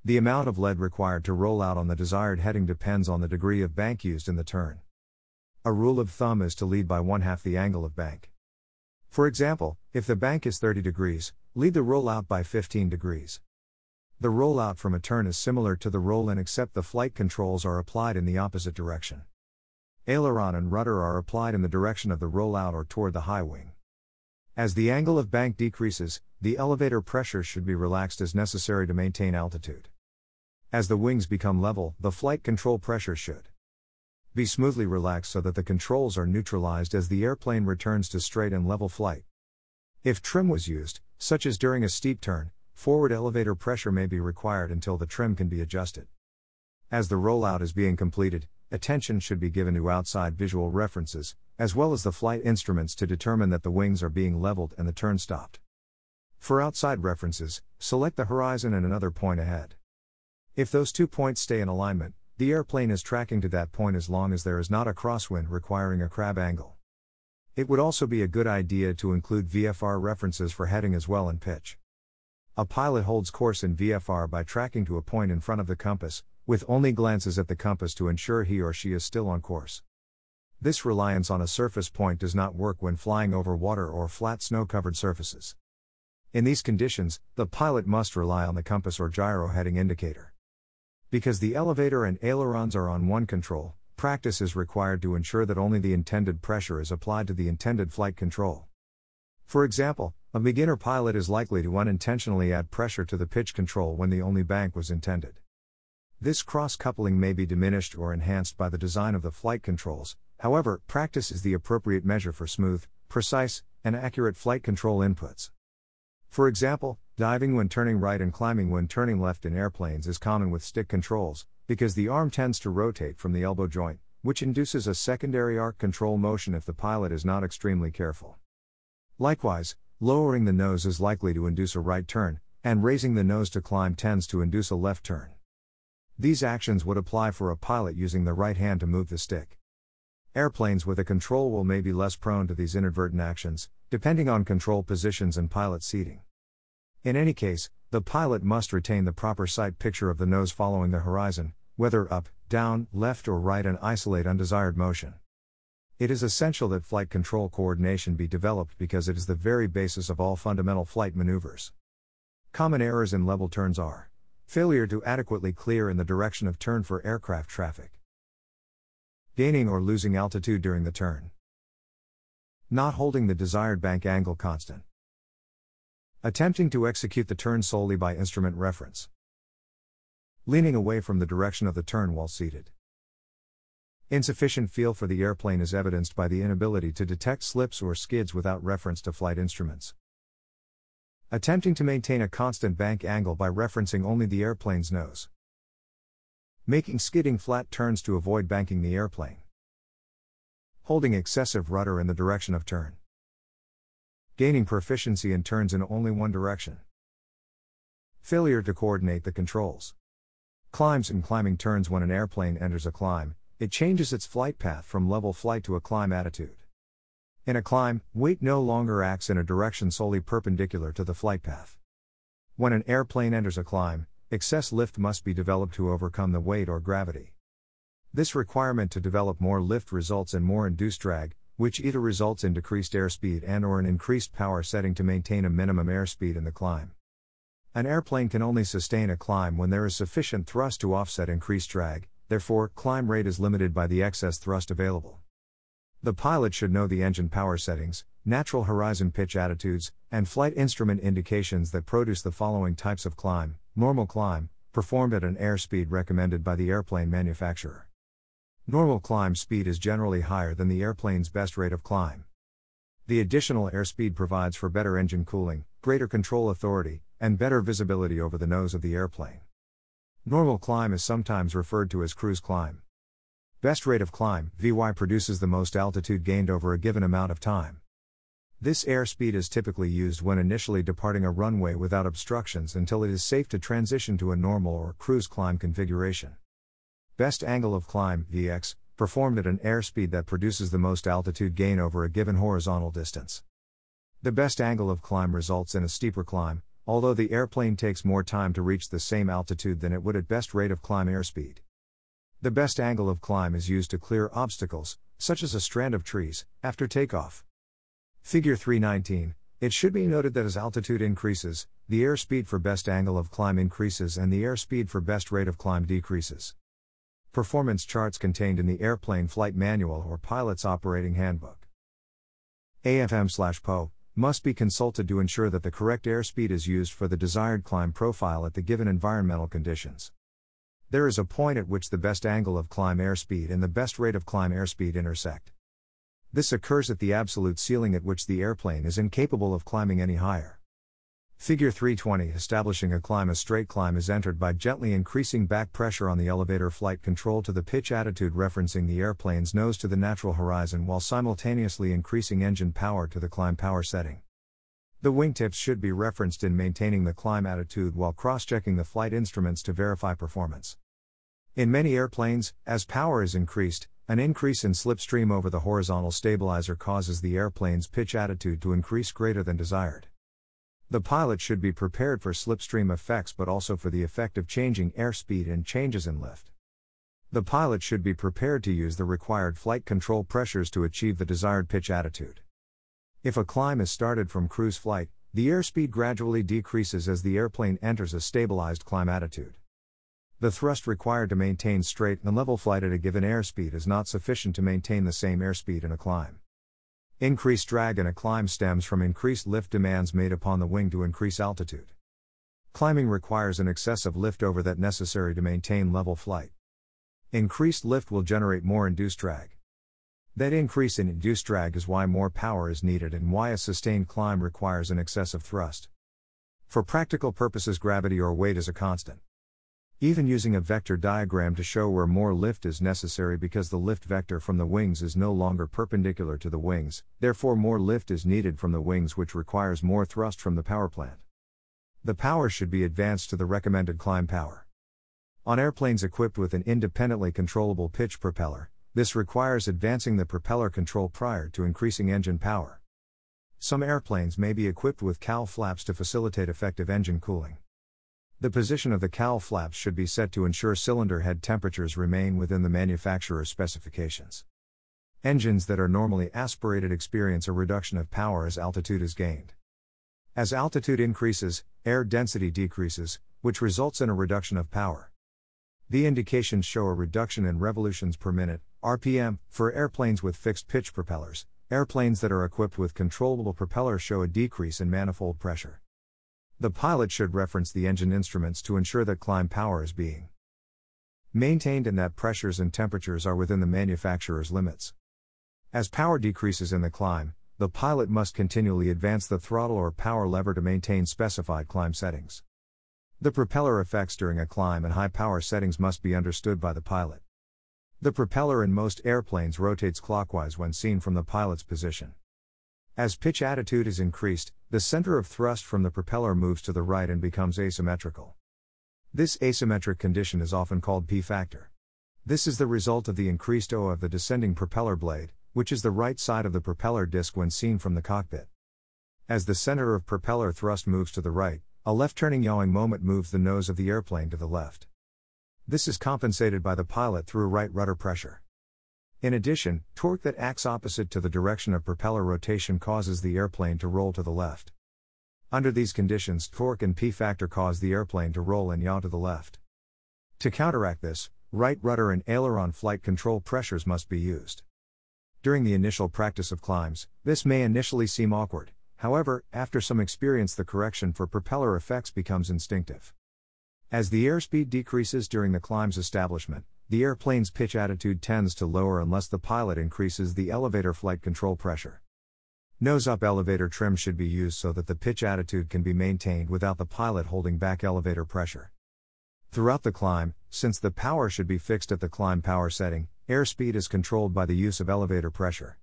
Speaker 1: The amount of lead required to roll out on the desired heading depends on the degree of bank used in the turn. A rule of thumb is to lead by 1/2 the angle of bank. For example, if the bank is 30 degrees, lead the rollout by 15 degrees. The rollout from a turn is similar to the roll-in except the flight controls are applied in the opposite direction. Aileron and rudder are applied in the direction of the rollout or toward the high wing. As the angle of bank decreases, the elevator pressure should be relaxed as necessary to maintain altitude. As the wings become level, the flight control pressure should be smoothly relaxed so that the controls are neutralized as the airplane returns to straight and level flight. If trim was used, such as during a steep turn, forward elevator pressure may be required until the trim can be adjusted. As the rollout is being completed, attention should be given to outside visual references, as well as the flight instruments to determine that the wings are being leveled and the turn stopped. For outside references, select the horizon and another point ahead. If those 2 points stay in alignment, the airplane is tracking to that point as long as there is not a crosswind requiring a crab angle. It would also be a good idea to include VFR references for heading as well and pitch. A pilot holds course in VFR by tracking to a point in front of the compass, with only glances at the compass to ensure he or she is still on course. This reliance on a surface point does not work when flying over water or flat snow-covered surfaces. In these conditions, the pilot must rely on the compass or gyro heading indicator. Because the elevator and ailerons are on one control, practice is required to ensure that only the intended pressure is applied to the intended flight control. For example, a beginner pilot is likely to unintentionally add pressure to the pitch control when the only bank was intended. This cross-coupling may be diminished or enhanced by the design of the flight controls. However, practice is the appropriate measure for smooth, precise, and accurate flight control inputs. For example, diving when turning right and climbing when turning left in airplanes is common with stick controls, because the arm tends to rotate from the elbow joint, which induces a secondary arc control motion if the pilot is not extremely careful. Likewise, lowering the nose is likely to induce a right turn, and raising the nose to climb tends to induce a left turn. These actions would apply for a pilot using the right hand to move the stick. Airplanes with a control wheel may be less prone to these inadvertent actions, depending on control positions and pilot seating. In any case, the pilot must retain the proper sight picture of the nose following the horizon, whether up, down, left or right, and isolate undesired motion. It is essential that flight control coordination be developed because it is the very basis of all fundamental flight maneuvers. Common errors in level turns are: failure to adequately clear in the direction of turn for aircraft traffic, gaining or losing altitude during the turn, not holding the desired bank angle constant, attempting to execute the turn solely by instrument reference, leaning away from the direction of the turn while seated. Insufficient feel for the airplane is evidenced by the inability to detect slips or skids without reference to flight instruments. Attempting to maintain a constant bank angle by referencing only the airplane's nose. Making skidding flat turns to avoid banking the airplane. Holding excessive rudder in the direction of turn. Gaining proficiency in turns in only one direction. Failure to coordinate the controls. Climbs and climbing turns. When an airplane enters a climb, it changes its flight path from level flight to a climb attitude. In a climb, weight no longer acts in a direction solely perpendicular to the flight path. When an airplane enters a climb, excess lift must be developed to overcome the weight or gravity. This requirement to develop more lift results in more induced drag, which either results in decreased airspeed and/or an increased power setting to maintain a minimum airspeed in the climb. An airplane can only sustain a climb when there is sufficient thrust to offset increased drag, therefore, climb rate is limited by the excess thrust available. The pilot should know the engine power settings, natural horizon pitch attitudes, and flight instrument indications that produce the following types of climb: normal climb, performed at an airspeed recommended by the airplane manufacturer. Normal climb speed is generally higher than the airplane's best rate of climb. The additional airspeed provides for better engine cooling, greater control authority, and better visibility over the nose of the airplane. Normal climb is sometimes referred to as cruise climb. Best rate of climb, VY, produces the most altitude gained over a given amount of time. This airspeed is typically used when initially departing a runway without obstructions until it is safe to transition to a normal or cruise climb configuration. Best angle of climb, VX, performed at an airspeed that produces the most altitude gain over a given horizontal distance. The best angle of climb results in a steeper climb, although the airplane takes more time to reach the same altitude than it would at best rate of climb airspeed. The best angle of climb is used to clear obstacles, such as a strand of trees, after takeoff. Figure 319, it should be noted that as altitude increases, the airspeed for best angle of climb increases and the airspeed for best rate of climb decreases. Performance charts contained in the Airplane Flight Manual or Pilot's Operating Handbook. AFM/PO must be consulted to ensure that the correct airspeed is used for the desired climb profile at the given environmental conditions. There is a point at which the best angle of climb airspeed and the best rate of climb airspeed intersect. This occurs at the absolute ceiling at which the airplane is incapable of climbing any higher. Figure 320 establishing a climb. A straight climb is entered by gently increasing back pressure on the elevator flight control to the pitch attitude referencing the airplane's nose to the natural horizon while simultaneously increasing engine power to the climb power setting. The wingtips should be referenced in maintaining the climb attitude while cross-checking the flight instruments to verify performance. In many airplanes, as power is increased, an increase in slipstream over the horizontal stabilizer causes the airplane's pitch attitude to increase greater than desired. The pilot should be prepared for slipstream effects but also for the effect of changing airspeed and changes in lift. The pilot should be prepared to use the required flight control pressures to achieve the desired pitch attitude. If a climb is started from cruise flight, the airspeed gradually decreases as the airplane enters a stabilized climb attitude. The thrust required to maintain straight and level flight at a given airspeed is not sufficient to maintain the same airspeed in a climb. Increased drag in a climb stems from increased lift demands made upon the wing to increase altitude. Climbing requires an excessive lift over that necessary to maintain level flight. Increased lift will generate more induced drag. That increase in induced drag is why more power is needed and why a sustained climb requires an excessive thrust. For practical purposes, gravity or weight is a constant. Even using a vector diagram to show where more lift is necessary because the lift vector from the wings is no longer perpendicular to the wings, therefore more lift is needed from the wings, which requires more thrust from the power plant. The power should be advanced to the recommended climb power. On airplanes equipped with an independently controllable pitch propeller, this requires advancing the propeller control prior to increasing engine power. Some airplanes may be equipped with cowl flaps to facilitate effective engine cooling. The position of the cowl flaps should be set to ensure cylinder head temperatures remain within the manufacturer's specifications. Engines that are normally aspirated experience a reduction of power as altitude is gained. As altitude increases, air density decreases, which results in a reduction of power. The indications show a reduction in revolutions per minute, RPM, for airplanes with fixed pitch propellers. Airplanes that are equipped with controllable propellers show a decrease in manifold pressure. The pilot should reference the engine instruments to ensure that climb power is being maintained and that pressures and temperatures are within the manufacturer's limits. As power decreases in the climb, the pilot must continually advance the throttle or power lever to maintain specified climb settings. The propeller effects during a climb and high power settings must be understood by the pilot. The propeller in most airplanes rotates clockwise when seen from the pilot's position. As pitch attitude is increased, the center of thrust from the propeller moves to the right and becomes asymmetrical. This asymmetric condition is often called P factor. This is the result of the increased O of the descending propeller blade, which is the right side of the propeller disc when seen from the cockpit. As the center of propeller thrust moves to the right, a left-turning yawing moment moves the nose of the airplane to the left. This is compensated by the pilot through right rudder pressure. In addition, torque that acts opposite to the direction of propeller rotation causes the airplane to roll to the left. Under these conditions, torque and P factor cause the airplane to roll and yaw to the left. To counteract this, right rudder and aileron flight control pressures must be used. During the initial practice of climbs, this may initially seem awkward. However, after some experience, the correction for propeller effects becomes instinctive. As the airspeed decreases during the climb's establishment, the airplane's pitch attitude tends to lower unless the pilot increases the elevator flight control pressure. Nose-up elevator trim should be used so that the pitch attitude can be maintained without the pilot holding back elevator pressure. Throughout the climb, since the power should be fixed at the climb power setting, airspeed is controlled by the use of elevator pressure.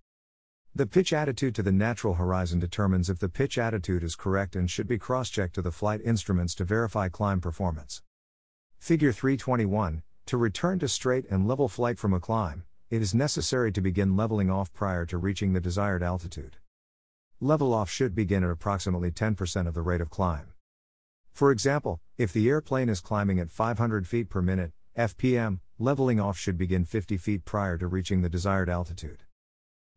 Speaker 1: The pitch attitude to the natural horizon determines if the pitch attitude is correct and should be cross-checked to the flight instruments to verify climb performance. Figure 321. To return to straight and level flight from a climb, it is necessary to begin leveling off prior to reaching the desired altitude. Level off should begin at approximately 10% of the rate of climb. For example, if the airplane is climbing at 500 feet per minute, FPM, leveling off should begin 50 feet prior to reaching the desired altitude.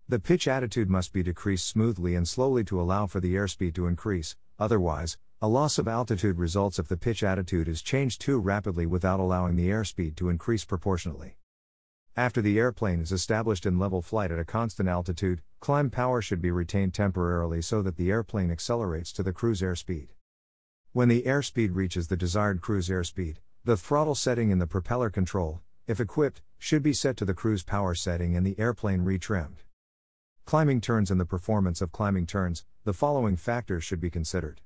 Speaker 1: The pitch attitude must be decreased smoothly and slowly to allow for the airspeed to increase, otherwise, a loss of altitude results if the pitch attitude is changed too rapidly without allowing the airspeed to increase proportionally. After the airplane is established in level flight at a constant altitude, climb power should be retained temporarily so that the airplane accelerates to the cruise airspeed. When the airspeed reaches the desired cruise airspeed, the throttle setting in the propeller control, if equipped, should be set to the cruise power setting and the airplane retrimmed. Climbing turns and the performance of climbing turns, the following factors should be considered.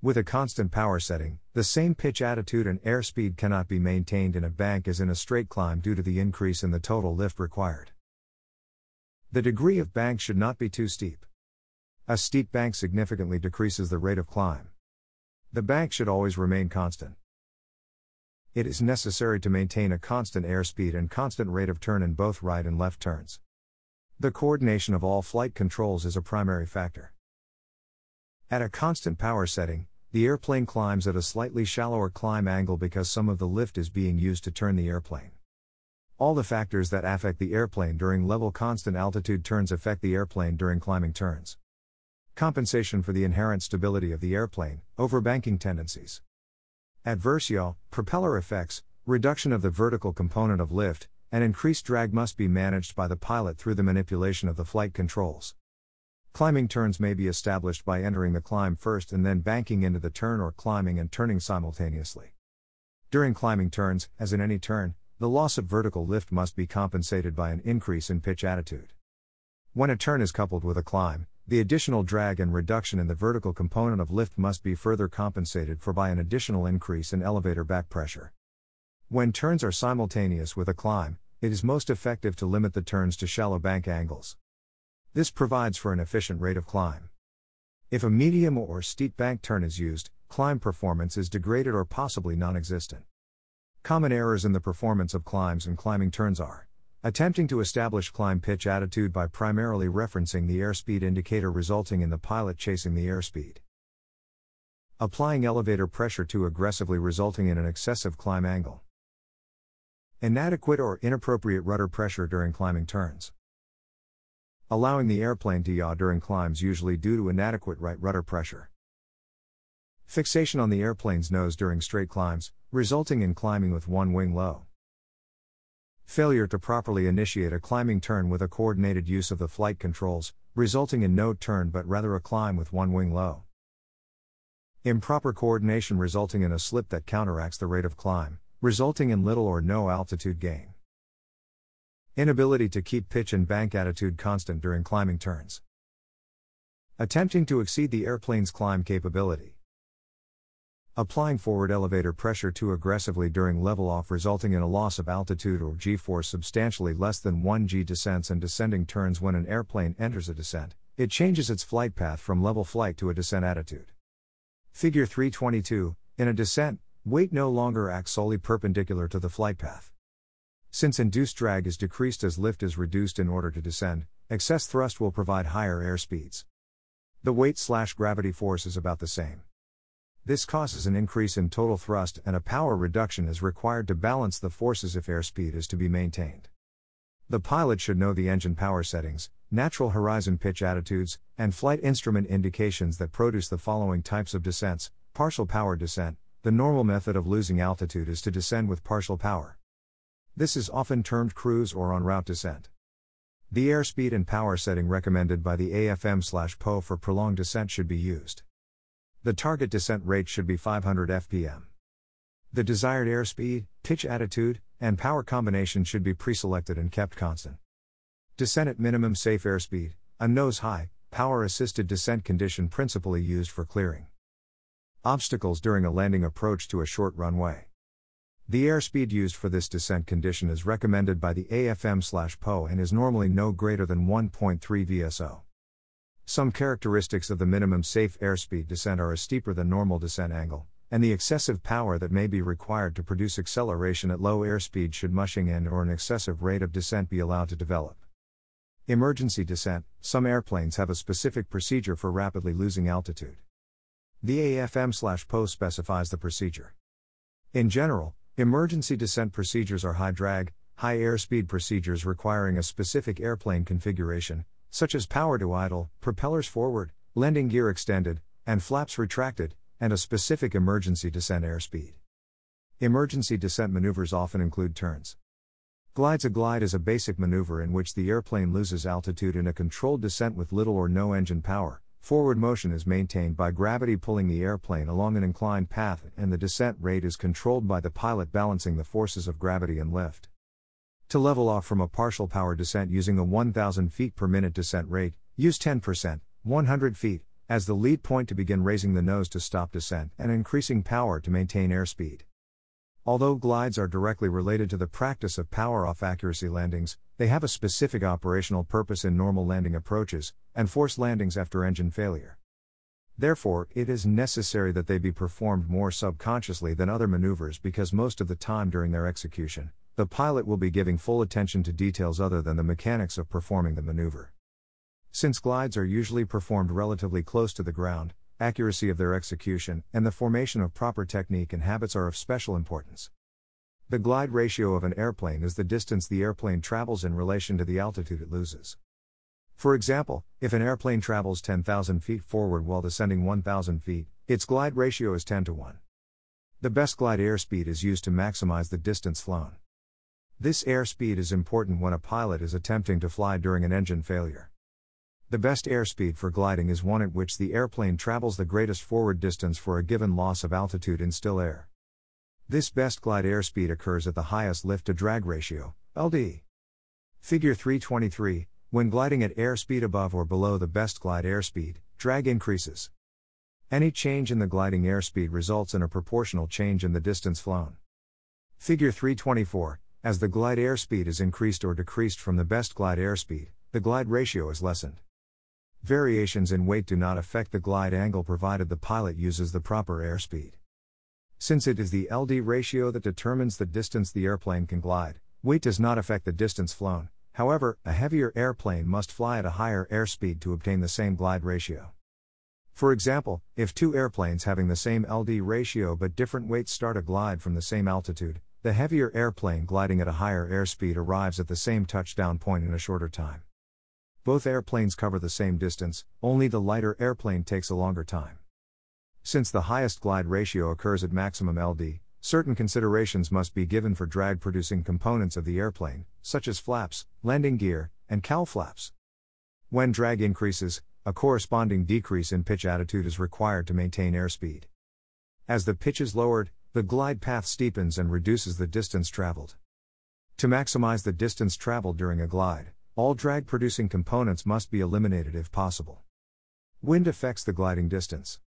Speaker 1: With a constant power setting, the same pitch attitude and airspeed cannot be maintained in a bank as in a straight climb due to the increase in the total lift required. The degree of bank should not be too steep. A steep bank significantly decreases the rate of climb. The bank should always remain constant. It is necessary to maintain a constant airspeed and constant rate of turn in both right and left turns. The coordination of all flight controls is a primary factor. At a constant power setting, the airplane climbs at a slightly shallower climb angle because some of the lift is being used to turn the airplane. All the factors that affect the airplane during level constant altitude turns affect the airplane during climbing turns. Compensation for the inherent stability of the airplane, overbanking tendencies. Adverse yaw, propeller effects, reduction of the vertical component of lift, and increased drag must be managed by the pilot through the manipulation of the flight controls. Climbing turns may be established by entering the climb first and then banking into the turn or climbing and turning simultaneously. During climbing turns, as in any turn, the loss of vertical lift must be compensated by an increase in pitch attitude. When a turn is coupled with a climb, the additional drag and reduction in the vertical component of lift must be further compensated for by an additional increase in elevator back pressure. When turns are simultaneous with a climb, it is most effective to limit the turns to shallow bank angles. This provides for an efficient rate of climb. If a medium or steep bank turn is used, climb performance is degraded or possibly non-existent. Common errors in the performance of climbs and climbing turns are: attempting to establish climb pitch attitude by primarily referencing the airspeed indicator resulting in the pilot chasing the airspeed. Applying elevator pressure too aggressively resulting in an excessive climb angle. Inadequate or inappropriate rudder pressure during climbing turns. Allowing the airplane to yaw during climbs usually due to inadequate right rudder pressure. Fixation on the airplane's nose during straight climbs, resulting in climbing with one wing low. Failure to properly initiate a climbing turn with a coordinated use of the flight controls, resulting in no turn but rather a climb with one wing low. Improper coordination resulting in a slip that counteracts the rate of climb, resulting in little or no altitude gain. Inability to keep pitch and bank attitude constant during climbing turns. Attempting to exceed the airplane's climb capability. Applying forward elevator pressure too aggressively during level off resulting in a loss of altitude or G-force substantially less than 1 G. Descents and descending turns. When an airplane enters a descent, it changes its flight path from level flight to a descent attitude. Figure 322, in a descent, weight no longer acts solely perpendicular to the flight path. Since induced drag is decreased as lift is reduced in order to descend, excess thrust will provide higher air speeds. The weight/gravity force is about the same. This causes an increase in total thrust and a power reduction is required to balance the forces if airspeed is to be maintained. The pilot should know the engine power settings, natural horizon pitch attitudes, and flight instrument indications that produce the following types of descents: partial power descent. The normal method of losing altitude is to descend with partial power. This is often termed cruise or en route descent. The airspeed and power setting recommended by the AFM/PO for prolonged descent should be used. The target descent rate should be 500 fpm. The desired airspeed, pitch attitude, and power combination should be preselected and kept constant. Descent at minimum safe airspeed, a nose-high, power-assisted descent condition principally used for clearing obstacles during a landing approach to a short runway. The airspeed used for this descent condition is recommended by the AFM/PO and is normally no greater than 1.3 VSO. Some characteristics of the minimum safe airspeed descent are a steeper than normal descent angle, and the excessive power that may be required to produce acceleration at low airspeed should mushing in or an excessive rate of descent be allowed to develop. Emergency descent. Some airplanes have a specific procedure for rapidly losing altitude. The AFM/PO specifies the procedure. In general, emergency descent procedures are high drag, high airspeed procedures requiring a specific airplane configuration, such as power to idle, propellers forward, landing gear extended, and flaps retracted, and a specific emergency descent airspeed. Emergency descent maneuvers often include turns. Glides. A glide is a basic maneuver in which the airplane loses altitude in a controlled descent with little or no engine power. Forward motion is maintained by gravity pulling the airplane along an inclined path and the descent rate is controlled by the pilot balancing the forces of gravity and lift. To level off from a partial power descent using a 1000 feet per minute descent rate, use 10%, 100 feet, as the lead point to begin raising the nose to stop descent and increasing power to maintain airspeed. Although glides are directly related to the practice of power-off accuracy landings, they have a specific operational purpose in normal landing approaches, and forced landings after engine failure. Therefore, it is necessary that they be performed more subconsciously than other maneuvers because most of the time during their execution, the pilot will be giving full attention to details other than the mechanics of performing the maneuver. Since glides are usually performed relatively close to the ground, accuracy of their execution and the formation of proper technique and habits are of special importance. The glide ratio of an airplane is the distance the airplane travels in relation to the altitude it loses. For example, if an airplane travels 10,000 feet forward while descending 1,000 feet, its glide ratio is 10:1. The best glide airspeed is used to maximize the distance flown. This airspeed is important when a pilot is attempting to fly during an engine failure. The best airspeed for gliding is one at which the airplane travels the greatest forward distance for a given loss of altitude in still air. This best glide airspeed occurs at the highest lift-to-drag ratio, LD. Figure 323, when gliding at airspeed above or below the best glide airspeed, drag increases. Any change in the gliding airspeed results in a proportional change in the distance flown. Figure 324, as the glide airspeed is increased or decreased from the best glide airspeed, the glide ratio is lessened. Variations in weight do not affect the glide angle provided the pilot uses the proper airspeed. Since it is the LD ratio that determines the distance the airplane can glide, weight does not affect the distance flown. However, a heavier airplane must fly at a higher airspeed to obtain the same glide ratio. For example, if two airplanes having the same LD ratio but different weights start a glide from the same altitude, the heavier airplane gliding at a higher airspeed arrives at the same touchdown point in a shorter time. Both airplanes cover the same distance, only the lighter airplane takes a longer time. Since the highest glide ratio occurs at maximum LD, certain considerations must be given for drag-producing components of the airplane, such as flaps, landing gear, and cowl flaps. When drag increases, a corresponding decrease in pitch attitude is required to maintain airspeed. As the pitch is lowered, the glide path steepens and reduces the distance traveled. To maximize the distance traveled during a glide, all drag-producing components must be eliminated if possible. Wind affects the gliding distance.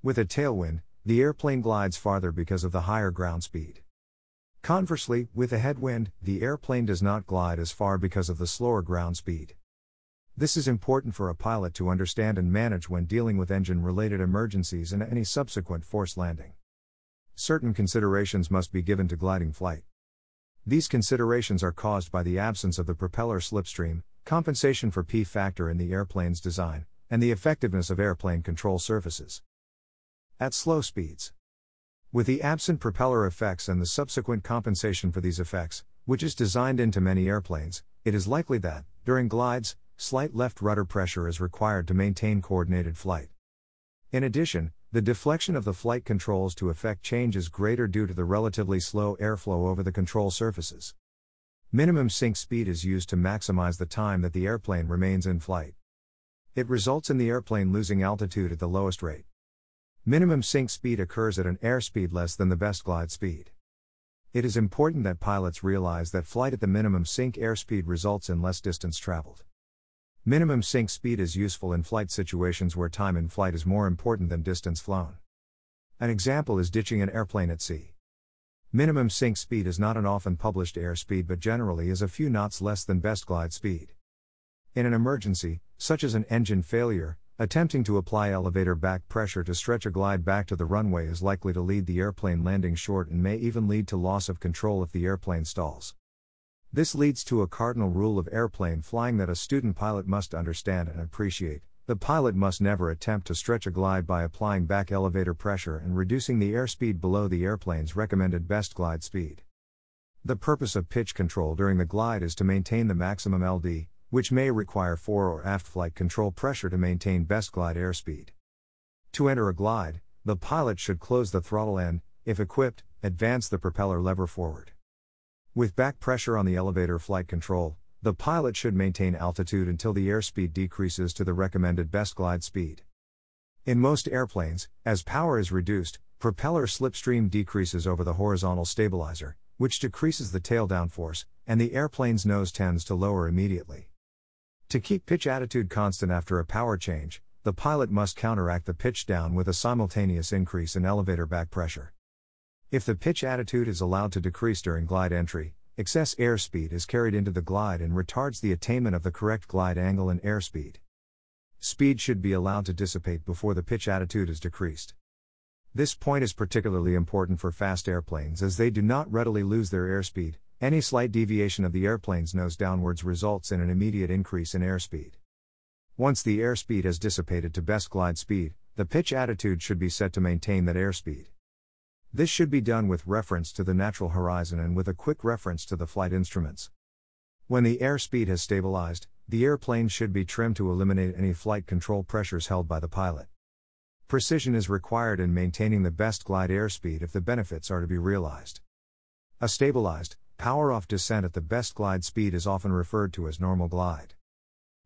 Speaker 1: With a tailwind, the airplane glides farther because of the higher ground speed. Conversely, with a headwind, the airplane does not glide as far because of the slower ground speed. This is important for a pilot to understand and manage when dealing with engine-related emergencies and any subsequent forced landing. Certain considerations must be given to gliding flight. These considerations are caused by the absence of the propeller slipstream, compensation for P-factor in the airplane's design, and the effectiveness of airplane control surfaces. At slow speeds. With the absent propeller effects and the subsequent compensation for these effects, which is designed into many airplanes, it is likely that, during glides, slight left rudder pressure is required to maintain coordinated flight. In addition, the deflection of the flight controls to effect change is greater due to the relatively slow airflow over the control surfaces. Minimum sink speed is used to maximize the time that the airplane remains in flight. It results in the airplane losing altitude at the lowest rate. Minimum sink speed occurs at an airspeed less than the best glide speed. It is important that pilots realize that flight at the minimum sink airspeed results in less distance traveled. Minimum sink speed is useful in flight situations where time in flight is more important than distance flown. An example is ditching an airplane at sea. Minimum sink speed is not an often published airspeed but generally is a few knots less than best glide speed. In an emergency, such as an engine failure, attempting to apply elevator back pressure to stretch a glide back to the runway is likely to lead the airplane landing short and may even lead to loss of control if the airplane stalls. This leads to a cardinal rule of airplane flying that a student pilot must understand and appreciate. The pilot must never attempt to stretch a glide by applying back elevator pressure and reducing the airspeed below the airplane's recommended best glide speed. The purpose of pitch control during the glide is to maintain the maximum LD, which may require fore or aft flight control pressure to maintain best glide airspeed. To enter a glide, the pilot should close the throttle and, if equipped, advance the propeller lever forward. With back pressure on the elevator flight control, the pilot should maintain altitude until the airspeed decreases to the recommended best glide speed. In most airplanes, as power is reduced, propeller slipstream decreases over the horizontal stabilizer, which decreases the tail downforce, and the airplane's nose tends to lower immediately. To keep pitch attitude constant after a power change, the pilot must counteract the pitch down with a simultaneous increase in elevator back pressure. If the pitch attitude is allowed to decrease during glide entry, excess airspeed is carried into the glide and retards the attainment of the correct glide angle and airspeed. Speed should be allowed to dissipate before the pitch attitude is decreased. This point is particularly important for fast airplanes as they do not readily lose their airspeed. Any slight deviation of the airplane's nose downwards results in an immediate increase in airspeed. Once the airspeed has dissipated to best glide speed, the pitch attitude should be set to maintain that airspeed. This should be done with reference to the natural horizon and with a quick reference to the flight instruments. When the airspeed has stabilized, the airplane should be trimmed to eliminate any flight control pressures held by the pilot. Precision is required in maintaining the best glide airspeed if the benefits are to be realized. A stabilized, power-off descent at the best glide speed is often referred to as normal glide.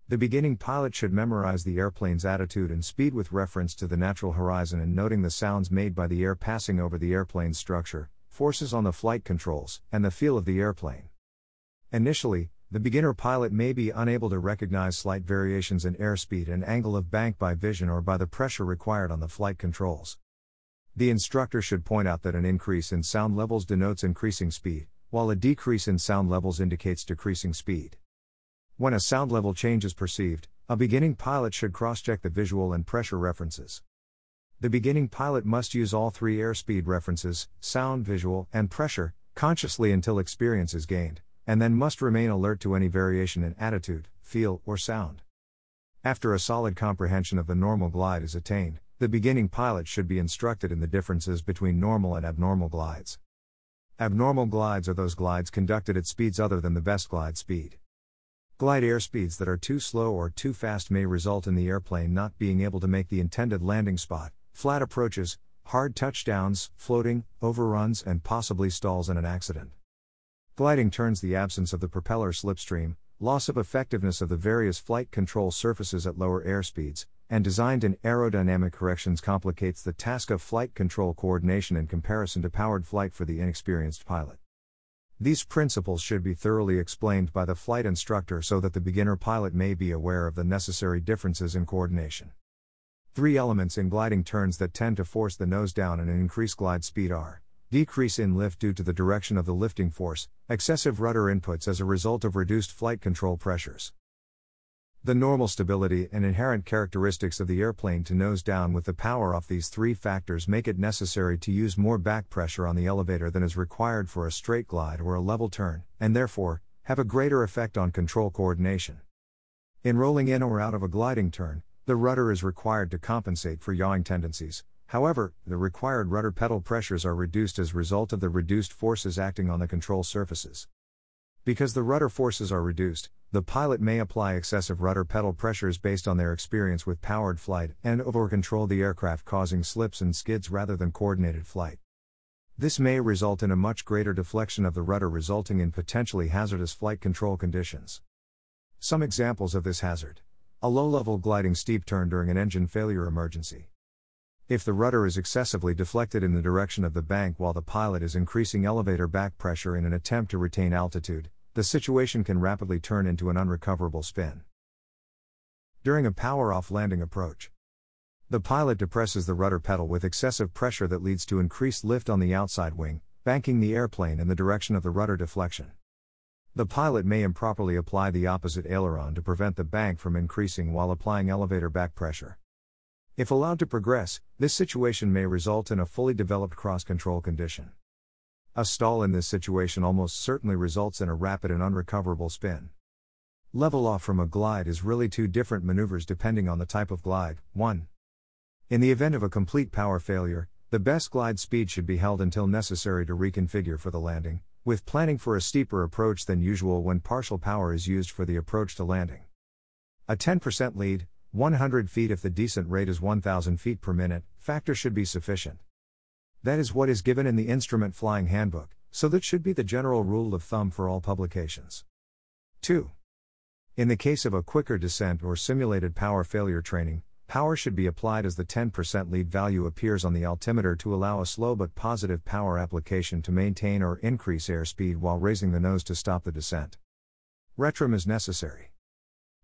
Speaker 1: The beginning pilot should memorize the airplane's attitude and speed with reference to the natural horizon and noting the sounds made by the air passing over the airplane's structure, forces on the flight controls, and the feel of the airplane. Initially, the beginner pilot may be unable to recognize slight variations in airspeed and angle of bank by vision or by the pressure required on the flight controls. The instructor should point out that an increase in sound levels denotes increasing speed, while a decrease in sound levels indicates decreasing speed. When a sound level change is perceived, a beginning pilot should cross-check the visual and pressure references. The beginning pilot must use all three airspeed references, sound, visual, and pressure, consciously until experience is gained, and then must remain alert to any variation in attitude, feel, or sound. After a solid comprehension of the normal glide is attained, the beginning pilot should be instructed in the differences between normal and abnormal glides. Abnormal glides are those glides conducted at speeds other than the best glide speed. Glide airspeeds that are too slow or too fast may result in the airplane not being able to make the intended landing spot, flat approaches, hard touchdowns, floating, overruns, and possibly stalls in an accident. Gliding turns the absence of the propeller slipstream, loss of effectiveness of the various flight control surfaces at lower airspeeds, and designed in aerodynamic corrections complicates the task of flight control coordination in comparison to powered flight for the inexperienced pilot. These principles should be thoroughly explained by the flight instructor so that the beginner pilot may be aware of the necessary differences in coordination. Three elements in gliding turns that tend to force the nose down and increase glide speed are: decrease in lift due to the direction of the lifting force, excessive rudder inputs as a result of reduced flight control pressures. The normal stability and inherent characteristics of the airplane to nose down with the power off. These three factors make it necessary to use more back pressure on the elevator than is required for a straight glide or a level turn, and therefore, have a greater effect on control coordination. In rolling in or out of a gliding turn, the rudder is required to compensate for yawing tendencies. However, the required rudder pedal pressures are reduced as a result of the reduced forces acting on the control surfaces. Because the rudder forces are reduced, the pilot may apply excessive rudder pedal pressures based on their experience with powered flight and over-control the aircraft, causing slips and skids rather than coordinated flight. This may result in a much greater deflection of the rudder, resulting in potentially hazardous flight control conditions. Some examples of this hazard: a low-level gliding steep turn during an engine failure emergency. If the rudder is excessively deflected in the direction of the bank while the pilot is increasing elevator back pressure in an attempt to retain altitude, the situation can rapidly turn into an unrecoverable spin. During a power-off landing approach, the pilot depresses the rudder pedal with excessive pressure that leads to increased lift on the outside wing, banking the airplane in the direction of the rudder deflection. The pilot may improperly apply the opposite aileron to prevent the bank from increasing while applying elevator back pressure. If allowed to progress, this situation may result in a fully developed cross-control condition. A stall in this situation almost certainly results in a rapid and unrecoverable spin. Level off from a glide is really two different maneuvers depending on the type of glide. 1. In the event of a complete power failure, the best glide speed should be held until necessary to reconfigure for the landing, with planning for a steeper approach than usual when partial power is used for the approach to landing. A 10% lead, 100 feet if the descent rate is 1,000 feet per minute, factor should be sufficient. That is what is given in the Instrument Flying Handbook, so that should be the general rule of thumb for all publications. 2. In the case of a quicker descent or simulated power failure training, power should be applied as the 10% lead value appears on the altimeter to allow a slow but positive power application to maintain or increase airspeed while raising the nose to stop the descent. Retrim is necessary.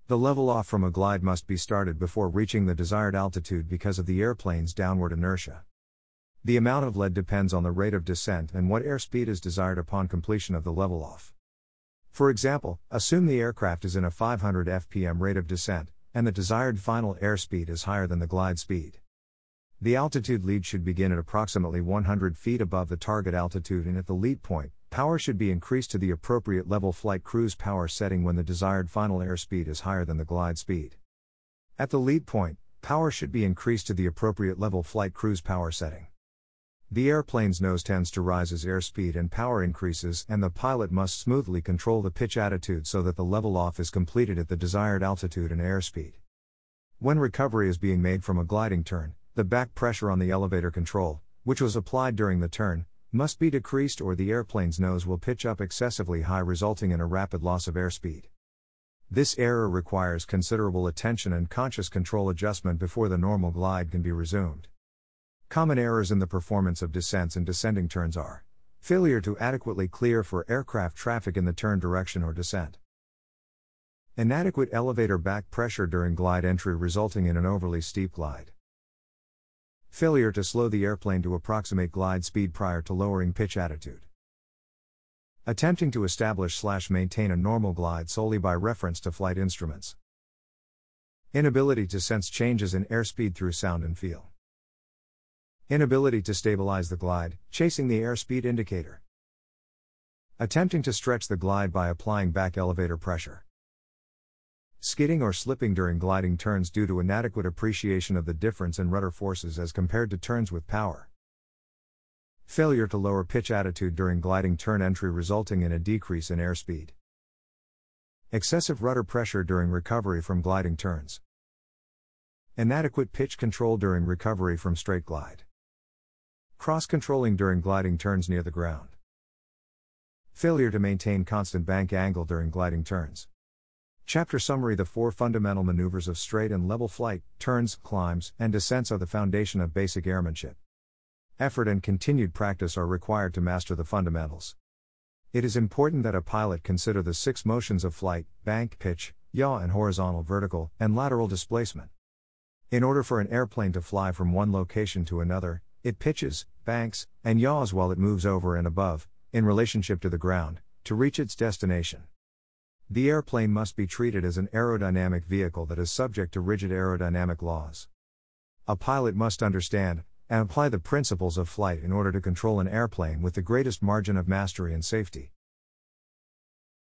Speaker 1: The level off from a glide must be started before reaching the desired altitude because of the airplane's downward inertia. The amount of lead depends on the rate of descent and what airspeed is desired upon completion of the level off. For example, assume the aircraft is in a 500 fpm rate of descent, and the desired final airspeed is higher than the glide speed. The altitude lead should begin at approximately 100 feet above the target altitude, and at the lead point, power should be increased to the appropriate level flight cruise power setting when the desired final airspeed is higher than the glide speed. At the lead point, power should be increased to the appropriate level flight cruise power setting. The airplane's nose tends to rise as airspeed and power increases, and the pilot must smoothly control the pitch attitude so that the level off is completed at the desired altitude and airspeed. When recovery is being made from a gliding turn, the back pressure on the elevator control, which was applied during the turn, must be decreased or the airplane's nose will pitch up excessively high, resulting in a rapid loss of airspeed. This error requires considerable attention and conscious control adjustment before the normal glide can be resumed. Common errors in the performance of descents and descending turns are: failure to adequately clear for aircraft traffic in the turn direction or descent, inadequate elevator back pressure during glide entry resulting in an overly steep glide, failure to slow the airplane to approximate glide speed prior to lowering pitch attitude, attempting to establish/maintain a normal glide solely by reference to flight instruments, inability to sense changes in airspeed through sound and feel, inability to stabilize the glide, chasing the airspeed indicator, attempting to stretch the glide by applying back elevator pressure, skidding or slipping during gliding turns due to inadequate appreciation of the difference in rudder forces as compared to turns with power, failure to lower pitch attitude during gliding turn entry resulting in a decrease in airspeed, excessive rudder pressure during recovery from gliding turns, inadequate pitch control during recovery from straight glide, cross-controlling during gliding turns near the ground, failure to maintain constant bank angle during gliding turns. Chapter summary: the four fundamental maneuvers of straight and level flight, turns, climbs, and descents are the foundation of basic airmanship. Effort and continued practice are required to master the fundamentals. It is important that a pilot consider the 6 motions of flight: bank, pitch, yaw, and horizontal, vertical, and lateral displacement. In order for an airplane to fly from one location to another, it pitches, banks, and yaws while it moves over and above, in relationship to the ground, to reach its destination. The airplane must be treated as an aerodynamic vehicle that is subject to rigid aerodynamic laws. A pilot must understand and apply the principles of flight in order to control an airplane with the greatest margin of mastery and safety.